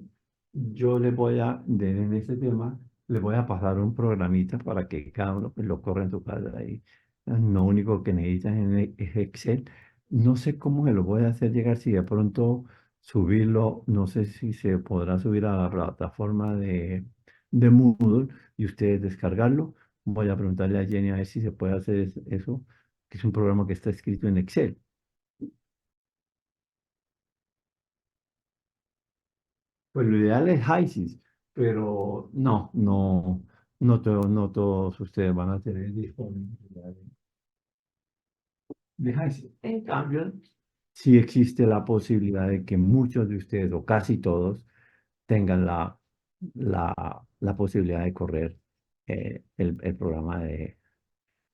Yo les voy a, en este tema, les voy a pasar un programita para que cada uno pues, lo corra en su casa. Y lo único que necesitan es Excel. No sé cómo se lo voy a hacer llegar, si de pronto subirlo, no sé si se podrá subir a la plataforma de Moodle y ustedes descargarlo. Voy a preguntarle a Jenny a ver si se puede hacer eso, que es un programa que está escrito en Excel. Pues lo ideal es HISIS, pero no todos ustedes van a tener disponibilidad de HISIS. En cambio, sí existe la posibilidad de que muchos de ustedes, o casi todos, tengan la posibilidad de correr el programa de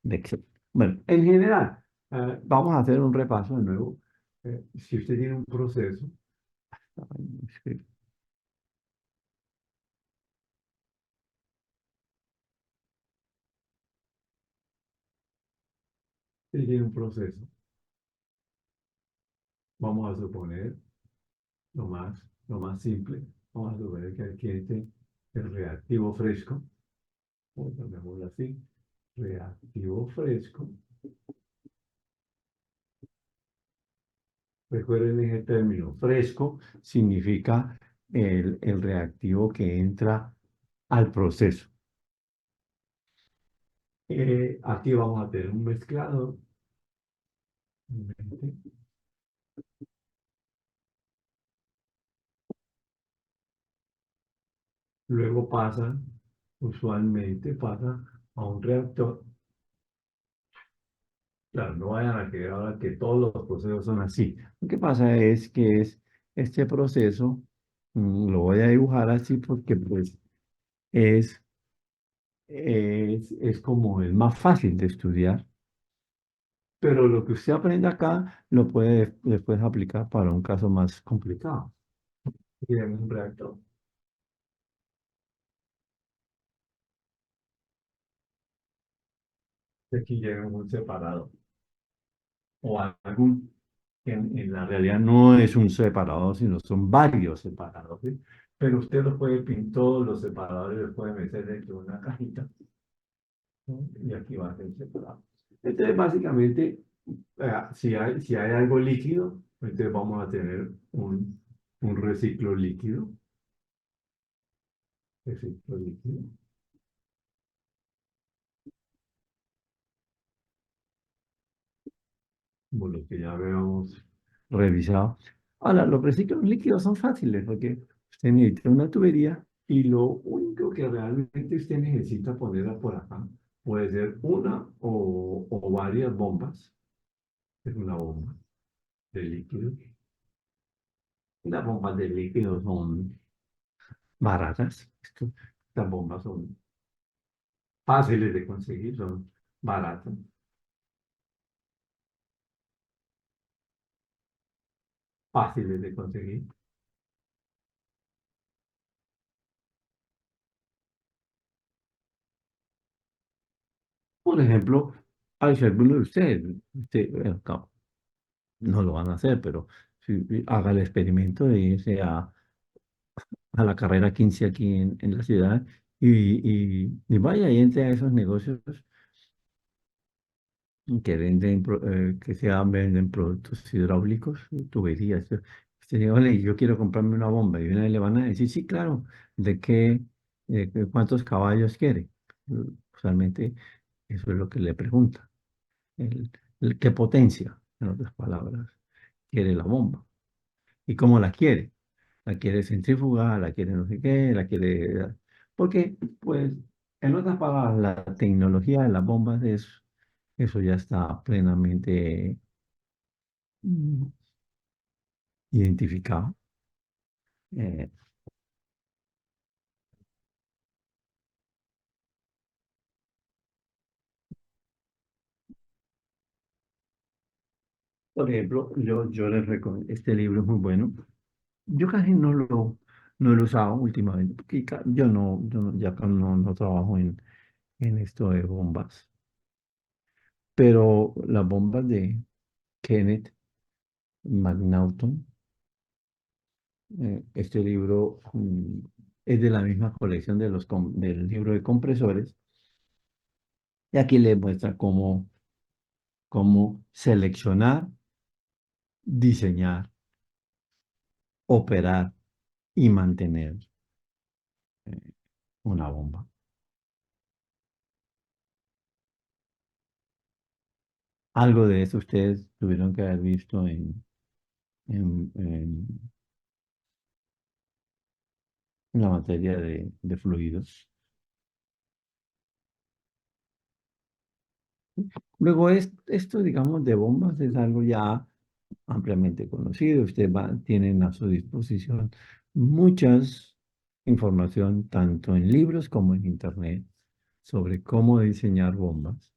Excel. Bueno, en general, vamos a hacer un repaso de nuevo. Si usted tiene un proceso, si tiene un proceso, vamos a suponer lo más simple, vamos a suponer que aquí esté el reactivo fresco, o llamémoslo así, reactivo fresco. Recuerden ese término, fresco significa el reactivo que entra al proceso. Aquí vamos a tener un mezclador, luego usualmente pasa a un reactor. Claro, no vayan a creer ahora que todos los procesos son así. Lo que pasa es que este proceso lo voy a dibujar así porque pues es, es como el más fácil de estudiar, pero lo que usted aprende acá lo puede después aplicar para un caso más complicado. Tenemos un reactor. Aquí llega un separador o algún que en la realidad no es un separador, sino son varios separadores, pero usted los puede pintar, todos los separadores los puede meter dentro de una cajita, ¿no? Y aquí va a ser separado. Entonces, básicamente, si hay algo líquido, entonces vamos a tener un reciclo líquido, reciclo líquido, como lo que ya habíamos revisado. Ahora, los reciclos líquidos son fáciles porque usted necesita una tubería y lo único que realmente usted necesita ponerla por acá puede ser una o varias bombas. Es una bomba de líquido. Las bombas de líquido son baratas. Estas bombas son fáciles de conseguir, son baratas, fáciles de conseguir. Por ejemplo, al ser alguno de ustedes, bueno, no lo van a hacer, pero si haga el experimento de irse a la carrera 15 aquí en la ciudad y vaya y entre a esos negocios que venden, venden productos hidráulicos, tuberías. Usted diga, "Ole, yo quiero comprarme una bomba", y una vez le van a decir, sí, claro, ¿cuántos caballos quiere? Usualmente eso es lo que le pregunta. El, ¿Qué potencia, en otras palabras, quiere la bomba? ¿Y cómo la quiere? ¿La quiere centrífuga? ¿La quiere no sé qué? ¿La quiere...? Porque, pues, en otras palabras, la tecnología de las bombas eso ya está plenamente mm, identificado. Eh, por ejemplo, yo les recomiendo, este libro es muy bueno. Yo casi no lo he usado últimamente, porque ya no trabajo en esto de bombas. Pero las bombas de Kenneth McNaughton, este libro es de la misma colección del libro de compresores, y aquí le muestra cómo seleccionar, diseñar, operar y mantener eh, una bomba. Algo de eso ustedes tuvieron que haber visto en, en- en la materia de fluidos. Luego, esto, digamos, de bombas es algo ya ampliamente conocido. Tienen a su disposición muchas información, tanto en libros como en internet, sobre cómo diseñar bombas.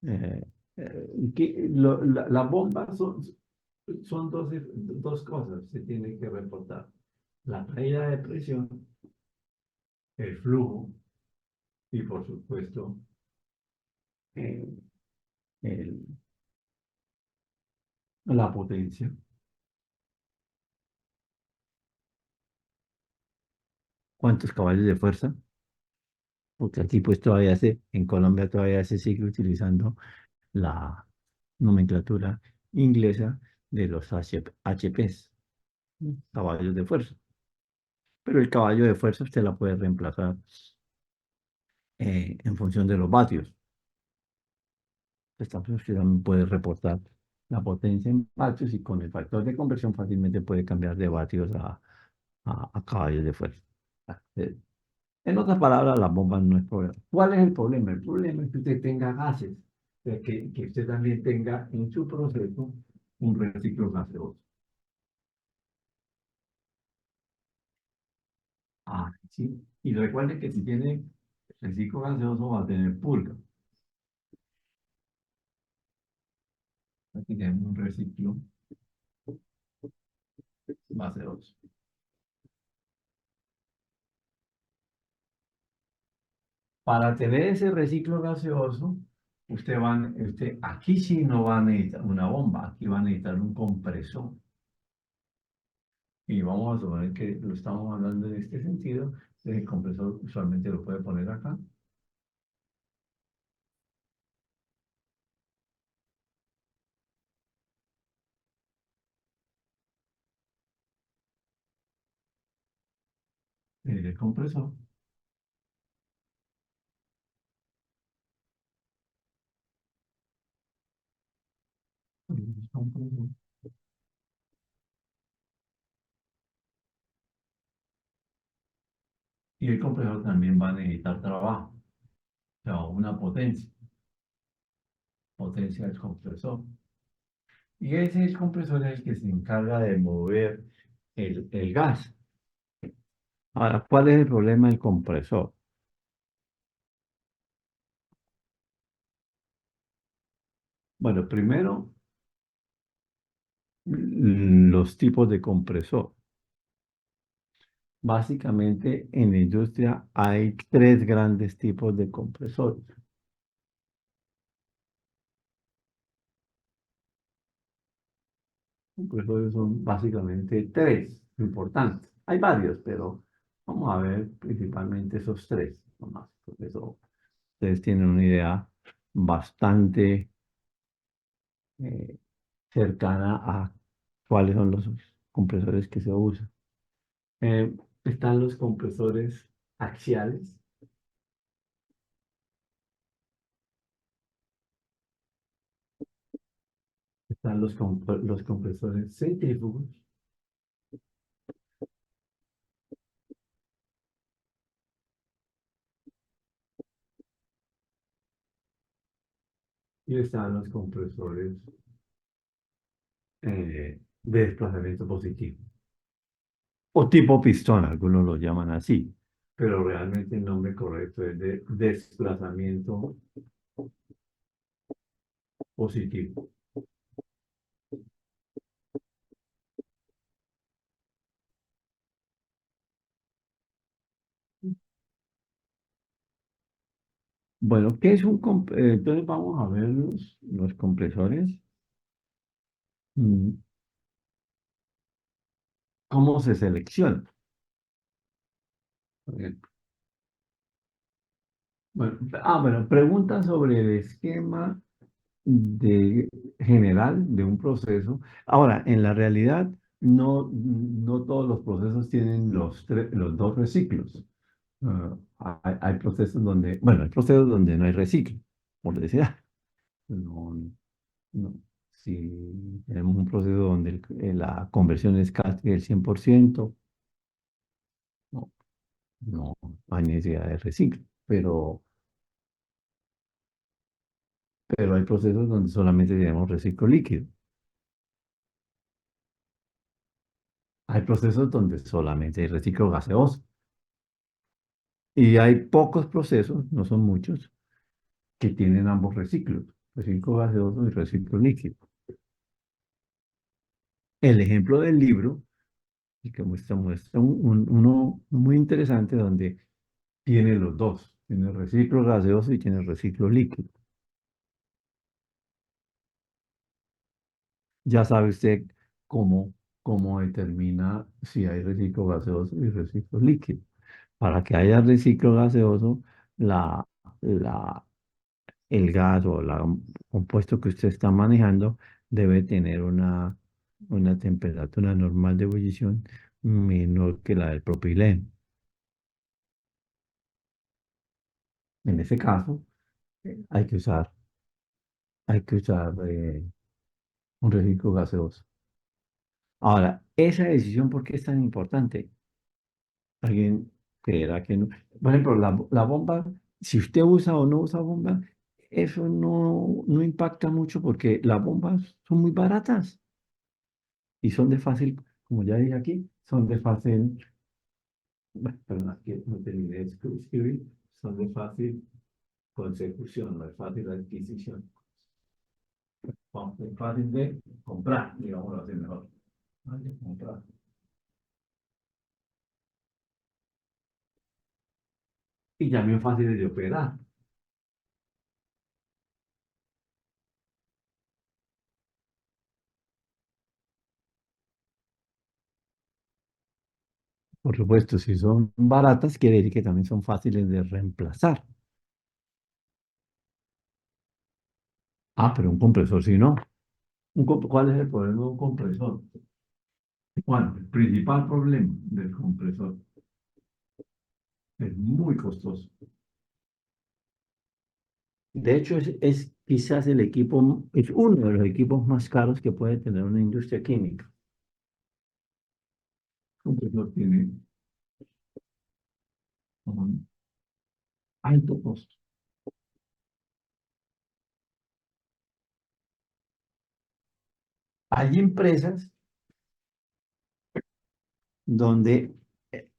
Eh, las bombas son dos cosas que se tienen que reportar: la caída de presión, el flujo y, por supuesto, eh, el- la potencia. ¿Cuántos caballos de fuerza? Porque aquí pues en Colombia todavía se sigue utilizando la nomenclatura inglesa de los HPs, caballos de fuerza. Pero el caballo de fuerza usted la puede reemplazar en función de los vatios. Usted también puede reportar la potencia en vatios y con el factor de conversión fácilmente puede cambiar de vatios a caballos de fuerza. Ah, En otras palabras, las bombas no es problema. ¿Cuál es el problema? El problema es que usted tenga gases, que usted también tenga en su proceso un reciclo gaseoso. Ah, sí. Y recuerde que si tiene reciclo gaseoso va a tener purga. Aquí tenemos un reciclo gaseoso. Para tener ese reciclo gaseoso, usted aquí sí no va a necesitar una bomba, aquí va a necesitar un compresor. Y vamos a suponer que lo estamos hablando en este sentido, el compresor usualmente lo puede poner acá. El compresor. El compresor. Y el compresor también va a necesitar trabajo, o sea, una potencia del compresor. Y ese compresor es el que se encarga de mover el gas. Ahora, ¿cuál es el problema del compresor? Bueno, primero, los tipos de compresor. Básicamente, en la industria hay tres grandes tipos de compresores. Compresores son básicamente tres importantes. Hay varios, pero vamos a ver principalmente esos tres nomás, porque eso ustedes tienen una idea bastante eh, cercana a cuáles son los compresores que se usan. Eh, Están los compresores axiales, están los compresores centrífugos y están los compresores de desplazamiento positivo. O tipo pistón, algunos lo llaman así, pero realmente el nombre correcto es de desplazamiento positivo. Bueno, ¿qué es entonces vamos a ver los compresores. Mm, ¿Cómo se selecciona? Eh, bueno, pregunta sobre el esquema general de un proceso. Ahora, en la realidad, no todos los procesos tienen los dos reciclos. Hay procesos hay procesos donde no hay reciclo, por decir, no, no. Si tenemos un proceso donde la conversión es casi del 100%, no, no hay necesidad de reciclo. Pero hay procesos donde solamente tenemos reciclo líquido. Hay procesos donde solamente hay reciclo gaseoso. Y hay pocos procesos, no son muchos, que tienen ambos reciclos, reciclo gaseoso y reciclo líquido. El ejemplo del libro, y que muestra uno muy interesante donde tiene los dos, tiene el reciclo gaseoso y tiene el reciclo líquido. Ya sabe usted cómo, cómo determina si hay reciclo gaseoso y reciclo líquido. Para que haya reciclo gaseoso, la, la, el gas o el compuesto que usted está manejando debe tener una temperatura normal de ebullición menor que la del propileno. En ese caso, hay que usar un reciclo gaseoso. Ahora, esa decisión, ¿por qué es tan importante? ¿Alguien creerá que no? Por ejemplo, la bomba, si usted usa o no usa bomba, eso no impacta mucho porque las bombas son muy baratas y son de fácil, como ya dije aquí, son de fácil Bueno, pero aquí no terminé de escribir, son de fácil consecución, no es fácil adquisición. Es fácil de comprar, digámoslo así mejor. Vale, comprar. Y también fáciles de operar. Por supuesto, si son baratas, quiere decir que también son fáciles de reemplazar. Ah, pero un compresor, si no. ¿Cuál es el problema de un compresor? Bueno, el principal problema del compresor es muy costoso. De hecho, es quizás el equipo, es uno de los equipos más caros que puede tener una industria química. Un compresor tiene un alto costo. Hay empresas donde, eh,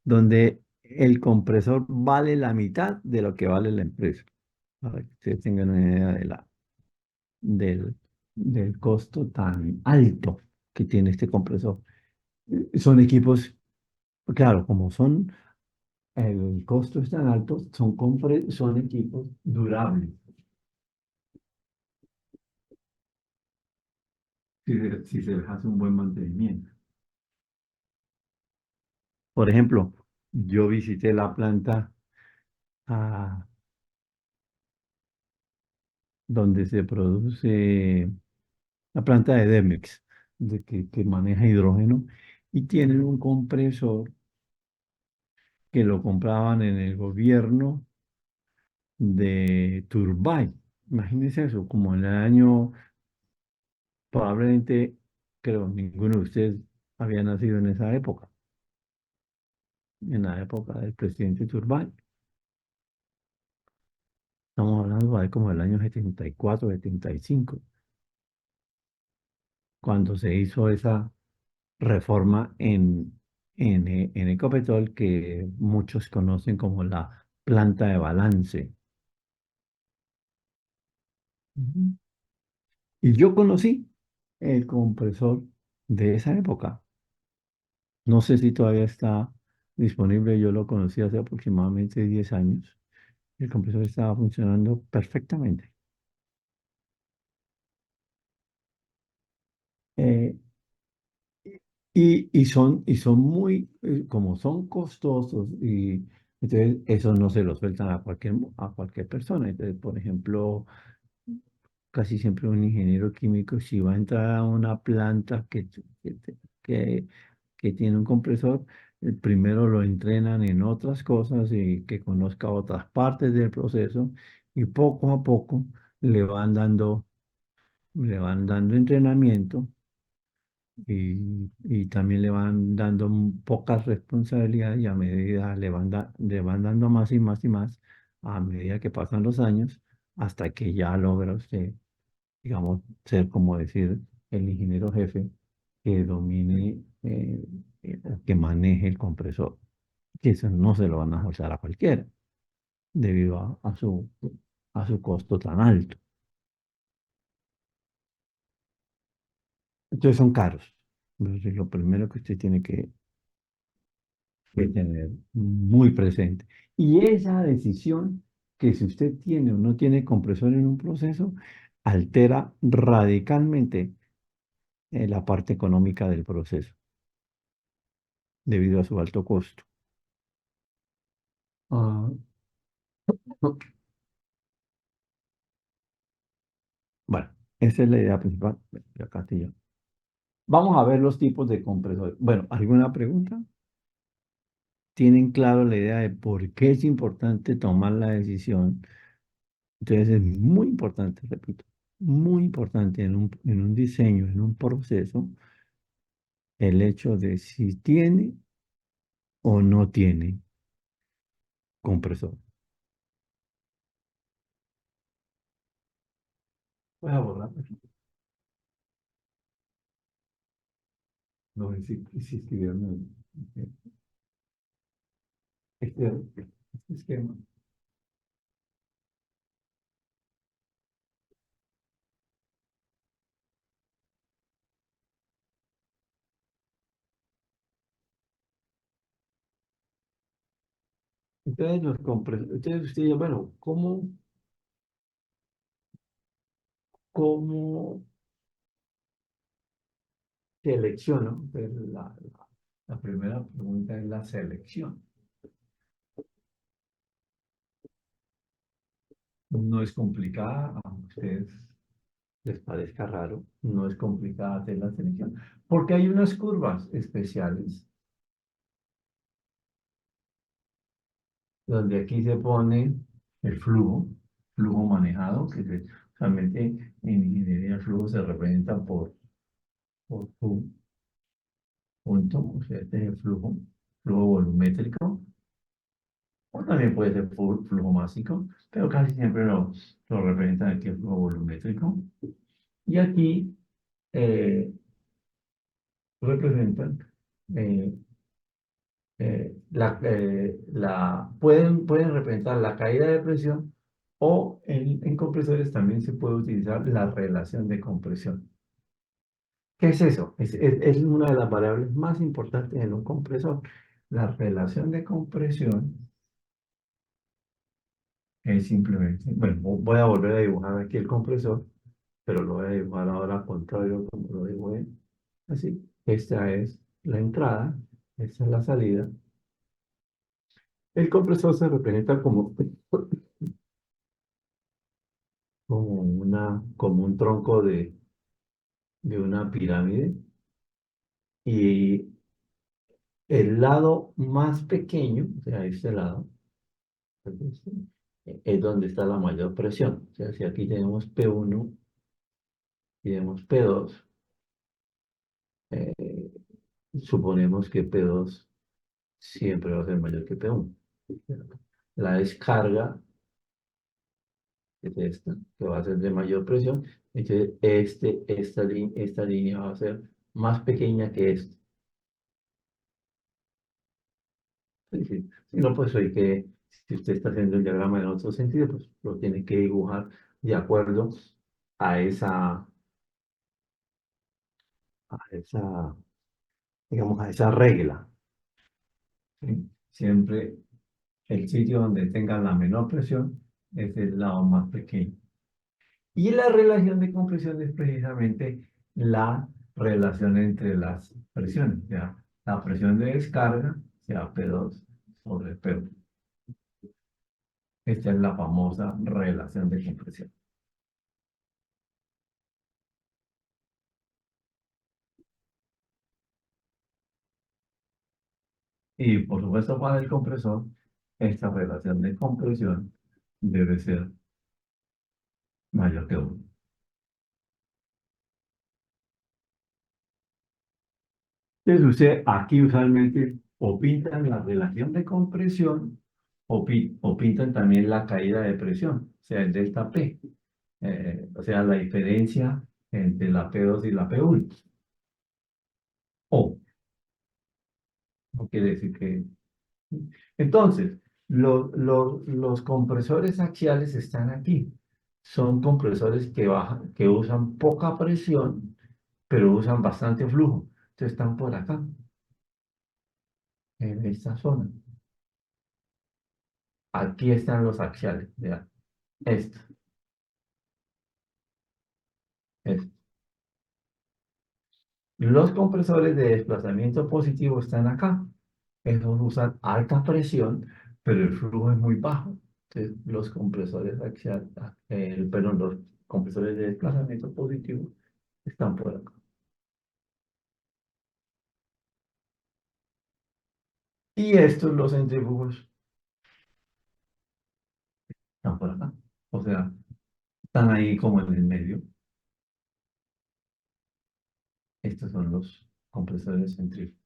donde el compresor vale la mitad de lo que vale la empresa. Para que ustedes tengan una idea del, del costo tan alto que tiene este compresor. Son equipos, claro, como son, el costo es tan alto, son equipos durables. Si se les hace un buen mantenimiento. Por ejemplo, yo visité la planta ah, donde se produce la planta de Demex, que maneja hidrógeno, y tienen un compresor que lo compraban en el gobierno de Turbay. Imagínense eso, como en el año, probablemente, creo, ninguno de ustedes había nacido en esa época, en la época del presidente Turbay. Estamos hablando de como del año 74, 75, cuando se hizo esa reforma en Ecopetrol que muchos conocen como la planta de balance. Ujú. Y yo conocí el compresor de esa época. No sé si todavía está disponible, yo lo conocí hace aproximadamente 10 años. El compresor estaba funcionando perfectamente. Eh, y son muy, como son costosos, y entonces eso no se lo sueltan a cualquier persona. Entonces, por ejemplo, casi siempre un ingeniero químico, si va a entrar a una planta que, que tiene un compresor, primero lo entrenan en otras cosas y que conozca otras partes del proceso, y poco a poco le van dando, le van dando entrenamiento, y también le van dando pocas responsabilidades, y a medida le van dando más y más y más a medida que pasan los años, hasta que ya logra usted, digamos, ser, como decir, el ingeniero jefe que domine, o que maneje el compresor. Que eso no se lo van a forzar a cualquiera, debido a su costo tan alto. Entonces son caros. Entonces, lo primero que usted tiene que tener muy presente. Y esa decisión, que si usted tiene o no tiene compresor en un proceso, altera radicalmente la parte económica del proceso, debido a su alto costo. Ah, bueno, esa es la idea principal. Bueno, ya casi ya. Vamos a ver los tipos de compresores. Bueno, ¿alguna pregunta? ¿Tienen claro la idea de por qué es importante tomar la decisión? Entonces es muy importante, repito, muy importante en un diseño, en un proceso, el hecho de si tiene o no tiene compresor. Voy a borrar aquí. No sé si escribieron. este esquema. Entonces, entonces usted dice, bueno, ¿cómo selecciono? Pues la primera pregunta es la selección. No es complicada, a ustedes les parezca raro, no es complicada hacer la selección, porque hay unas curvas especiales donde aquí se pone el flujo manejado, usualmente en ingeniería el flujo se representa por Q punto, o sea, este es el flujo volumétrico, o también puede ser flujo másico, pero casi siempre lo representan aquí el flujo volumétrico. Y aquí representan eh, pueden representar la caída de presión o en compresores también se puede utilizar la relación de compresión. ¿Qué es eso? Es una de las variables más importantes en un compresor. La relación de compresión es simplemente, bueno, voy a volver a dibujar aquí el compresor, pero lo voy a dibujar ahora al contrario como lo dibujé. Así, esta es la entrada, esta es la salida. El compresor se representa como un tronco de una pirámide y el lado más pequeño, o sea, este lado, es donde está la mayor presión. O sea, si aquí tenemos P1 y tenemos P2, eh, suponemos que P2 siempre va a ser mayor que P1. La descarga es esta, que va a ser de mayor presión. Entonces, esta línea va a ser más pequeña que esta. Sí, sí. Si no, pues si usted está haciendo el diagrama en otro sentido, pues lo tiene que dibujar de acuerdo a esa, digamos, a esa regla. ¿Sí? Siempre el sitio donde tenga la menor presión es el lado más pequeño. Y la relación de compresión es precisamente la relación entre las presiones, ¿ya? La presión de descarga, sea P2 sobre P1. Esta es la famosa relación de compresión. Y por supuesto para el compresor, esta relación de compresión debe ser mayor que 1. Entonces usted aquí usualmente o pintan la relación de compresión o pintan también la caída de presión, o sea, el delta P, o sea, la diferencia entre la P2 y la P1. O, no quiere decir que... Entonces, los compresores axiales están aquí. Son compresores que usan poca presión, pero usan bastante flujo. Entonces están por acá, en esta zona. Aquí están los axiales. Vean, esto, esto. Los compresores de desplazamiento positivo están acá. Esos usan alta presión, pero el flujo es muy bajo. Entonces, los compresores axial, perdón, los compresores de desplazamiento positivo están por acá. Y estos, los centrífugos, están por acá. O sea, están ahí como en el medio. Estos son los compresores centrífugos.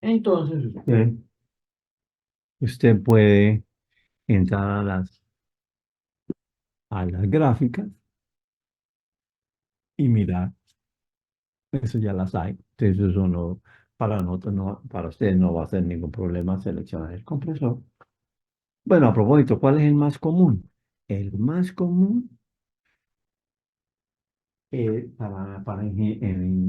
Entonces, usted puede entrar a las gráficas y mirar eso ya las hay. Entonces eso no, para nosotros no, para ustedes no va a ser ningún problema seleccionar el compresor. Bueno, a propósito, ¿cuál es el más común? El más común en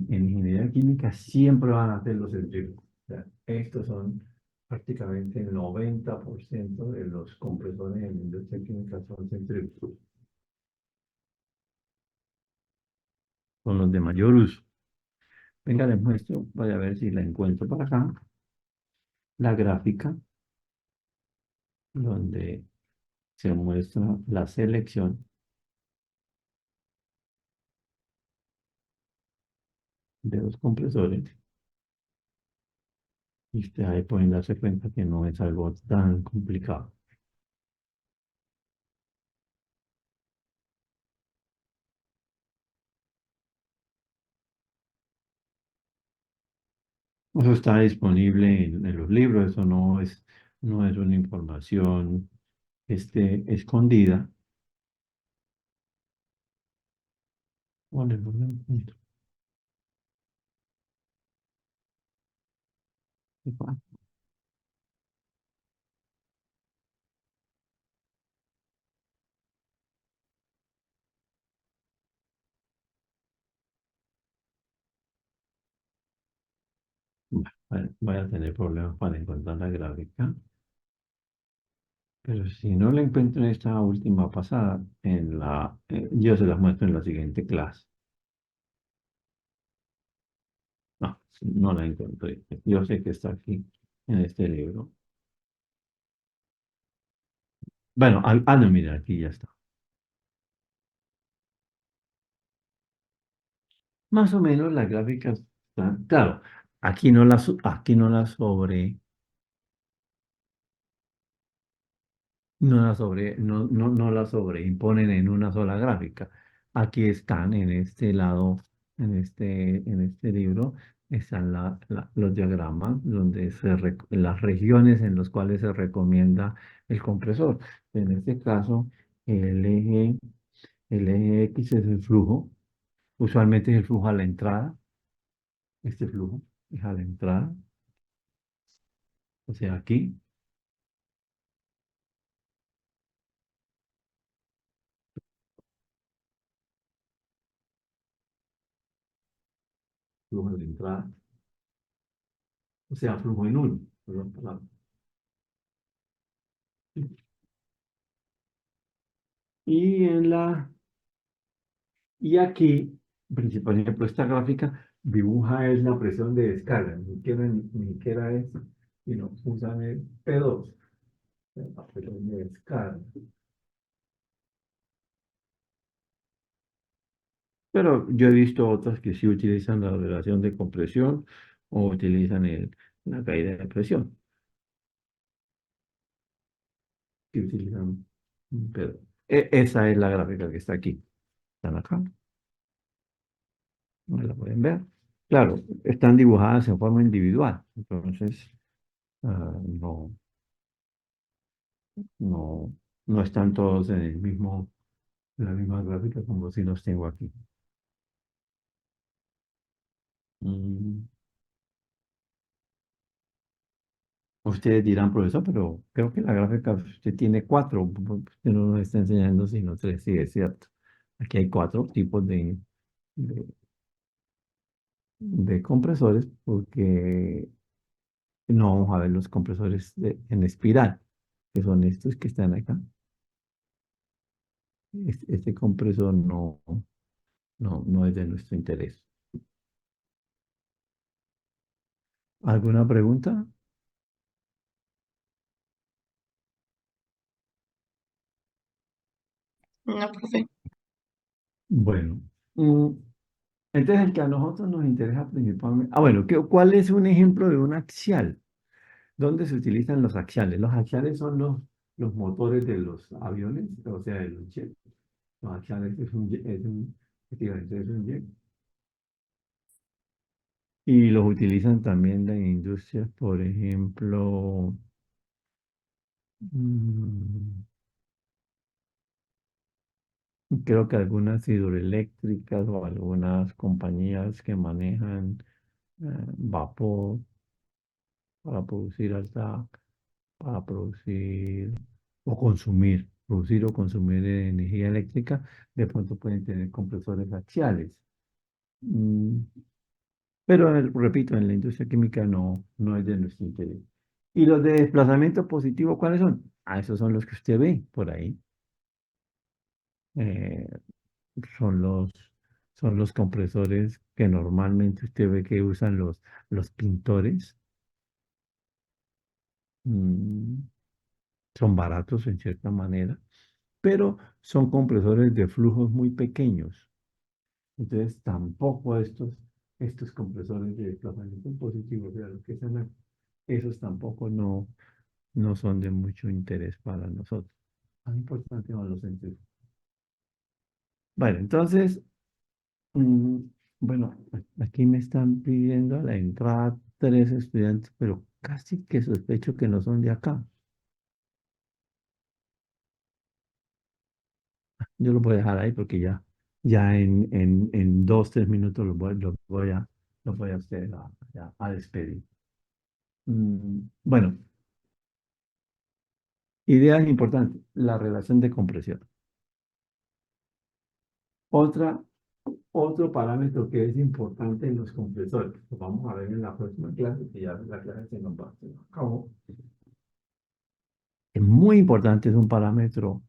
ingeniería química siempre van a ser los centrífugos. O sea, estos son prácticamente el 90% de los compresores en la industria química son centrífugos, son los de mayor uso. Venga, les muestro, voy a ver si la encuentro por acá, la gráfica donde se muestra la selección de los compresores. Y ustedes ahí pueden darse cuenta que no es algo tan complicado. Eso está disponible en los libros, eso no es una información escondida. Vale, vale, punto. Voy a tener problemas para encontrar la gráfica, pero si no la encuentro en esta última pasada, yo se las muestro en la siguiente clase. No, no la encuentro. Yo sé que está aquí en este libro. Bueno, no, mira, aquí ya está. Más o menos las gráficas están, claro, no la sobreimponen en una sola gráfica. Aquí están en este lado, en este libro, están los diagramas donde las regiones en las cuales se recomienda el compresor. En este caso, el eje, el eje X es el flujo. Usualmente es el flujo a la entrada. Este flujo es a la entrada. O sea, aquí, flujo a la entrada. O sea, flujo en uno. Y en la Y aquí, por ejemplo, esta gráfica dibuja es la presión de descarga, ni siquiera es, sino usan el P2, la presión de descarga. Pero yo he visto otras que sí utilizan la relación de compresión o utilizan la caída de presión, que utilizan un P2. Esa es la gráfica que está aquí. Están acá, no la pueden ver. Claro, están dibujadas en forma individual, entonces no. No, no están todos en la misma gráfica como si los tengo aquí. Mm, Ustedes dirán, profesor, pero creo que la gráfica usted tiene cuatro. Usted no nos está enseñando sino tres. Sí, es cierto. Aquí hay cuatro tipos de, de compresores porque no vamos a ver los compresores en espiral, que son estos que están acá. Este compresor no es de nuestro interés. ¿Alguna pregunta? No, profe. Bueno, mm, entonces el que a nosotros nos interesa principalmente. Bueno, ¿cuál es un ejemplo de un axial? ¿Dónde se utilizan los axiales? Los axiales son los motores de los aviones, o sea, de los jets. Los axiales efectivamente es un jet. Y los utilizan también en industrias, por ejemplo, mm, Creo que algunas hidroeléctricas o algunas compañías que manejan vapor para producir para producir producir o consumir energía eléctrica, de pronto pueden tener compresores axiales. Mm, pero repito, en la industria química no es de nuestro interés. ¿Y los de desplazamiento positivo cuáles son? Ah, esos son los que usted ve por ahí. Eh, son son los compresores que normalmente usted ve que usan los pintores. Mm, son baratos en cierta manera, pero son compresores de flujos muy pequeños. Entonces, tampoco estos compresores de desplazamiento positivo, o sea, lo que son, esos tampoco no son de mucho interés para nosotros. Tan importante son los centrífudos. Bueno, entonces, mm, bueno, aquí me están pidiendo a la entrada 3 estudiantes, pero casi que sospecho que no son de acá. Yo lo voy a dejar ahí porque ya en 2, 3 minutos los voy a hacer a despedir. Bueno, ideas importantes. La relación de compresión. Otra, otro parámetro que es importante en los compresores. Lo vamos a ver en la próxima clase, que ya la clase se nos acabó. Es muy importante, es un parámetro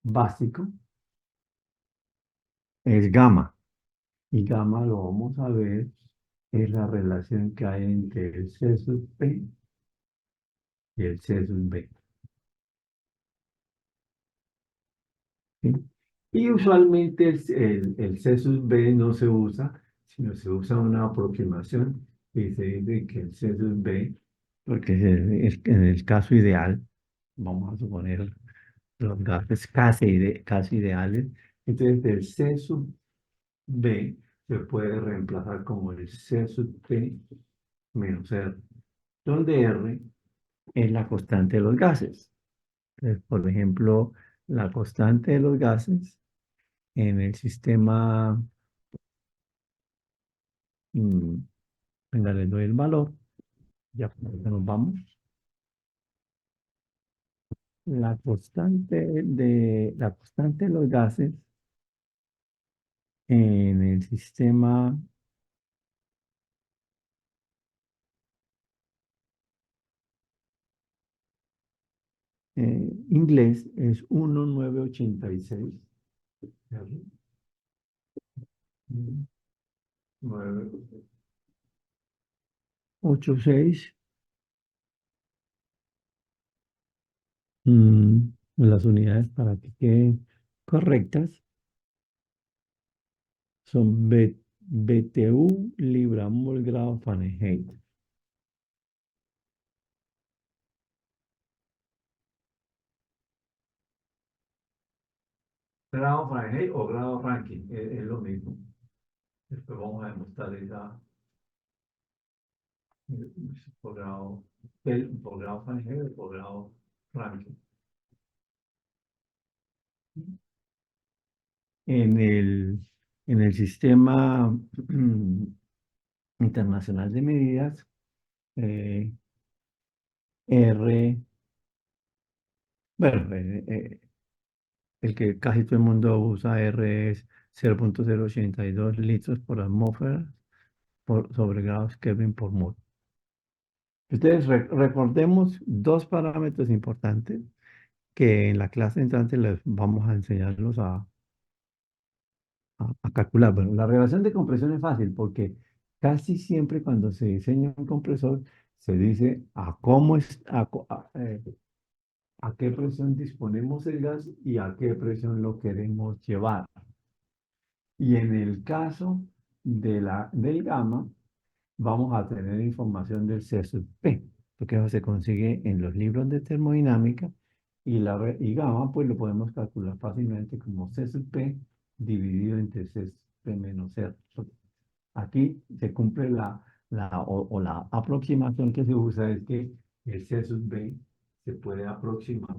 básico, es gamma. Y gamma lo vamos a ver, es la relación que hay entre el C sub P y el C sub B. ¿Sí? Y usualmente el C sub B no se usa, sino se usa una aproximación y se dice que el C sub B, porque en el caso ideal, vamos a suponer los gases casi ideales, entonces el C sub B se puede reemplazar como el C sub P menos R, donde R es la constante de los gases. Entonces, por ejemplo, la constante de los gases en el sistema, mm, venga, les doy el valor, ya con eso nos vamos. La constante de los gases en el sistema inglés es 1986. ¿Cierto? 986. Las unidades para que queden correctas son BTU, libra, mol, grado, Fahrenheit. Grado Fahrenheit o grado Rankine, es lo mismo. Después vamos a demostrar por grado, por grado Fahrenheit o por grado Rankine. En en el sistema internacional de medidas, eh, R, bueno, el que casi todo el mundo usa R es 0,082 litros por atmósfera sobre grados Kelvin por mol. Ustedes recordemos dos parámetros importantes que en la clase entrante les vamos a enseñarlos a calcular. Bueno, la relación de compresión es fácil porque casi siempre cuando se diseña un compresor se dice a cómo es, a qué presión disponemos el gas y a qué presión lo queremos llevar. Y en el caso del gamma, vamos a tener información del C sub P, porque eso se consigue en los libros de termodinámica y gamma, pues lo podemos calcular fácilmente como C sub P dividido entre C sub P menos R. Aquí se cumple o la aproximación que se usa es que el C sub B se puede aproximar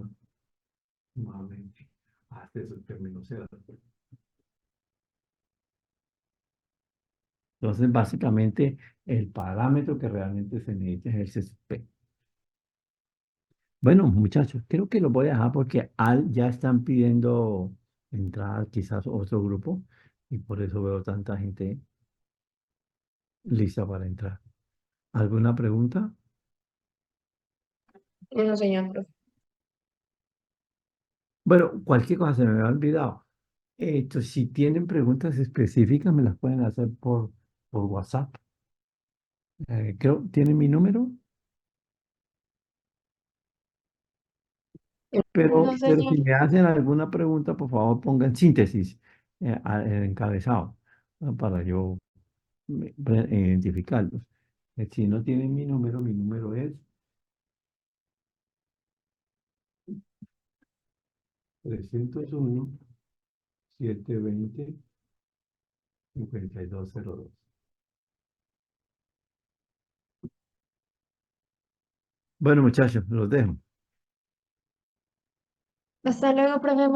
nuevamente hasta esos términos se dan. Entonces, básicamente, el parámetro que realmente se necesita es el CSP. Bueno, muchachos, creo que lo voy a dejar porque ya están pidiendo entrar quizás otro grupo y por eso veo tanta gente lista para entrar. ¿Alguna pregunta? No, señor profe. Bueno, cualquier cosa se me había olvidado. Si tienen preguntas específicas, me las pueden hacer por WhatsApp. ¿Tienen mi número? No, Pero señor. si me hacen alguna pregunta, por favor pongan síntesis, el encabezado, ¿no? Para yo identificarlos. Si no tienen mi número es 301-720-5202. Bueno, muchachos, los dejo. Hasta luego, profe.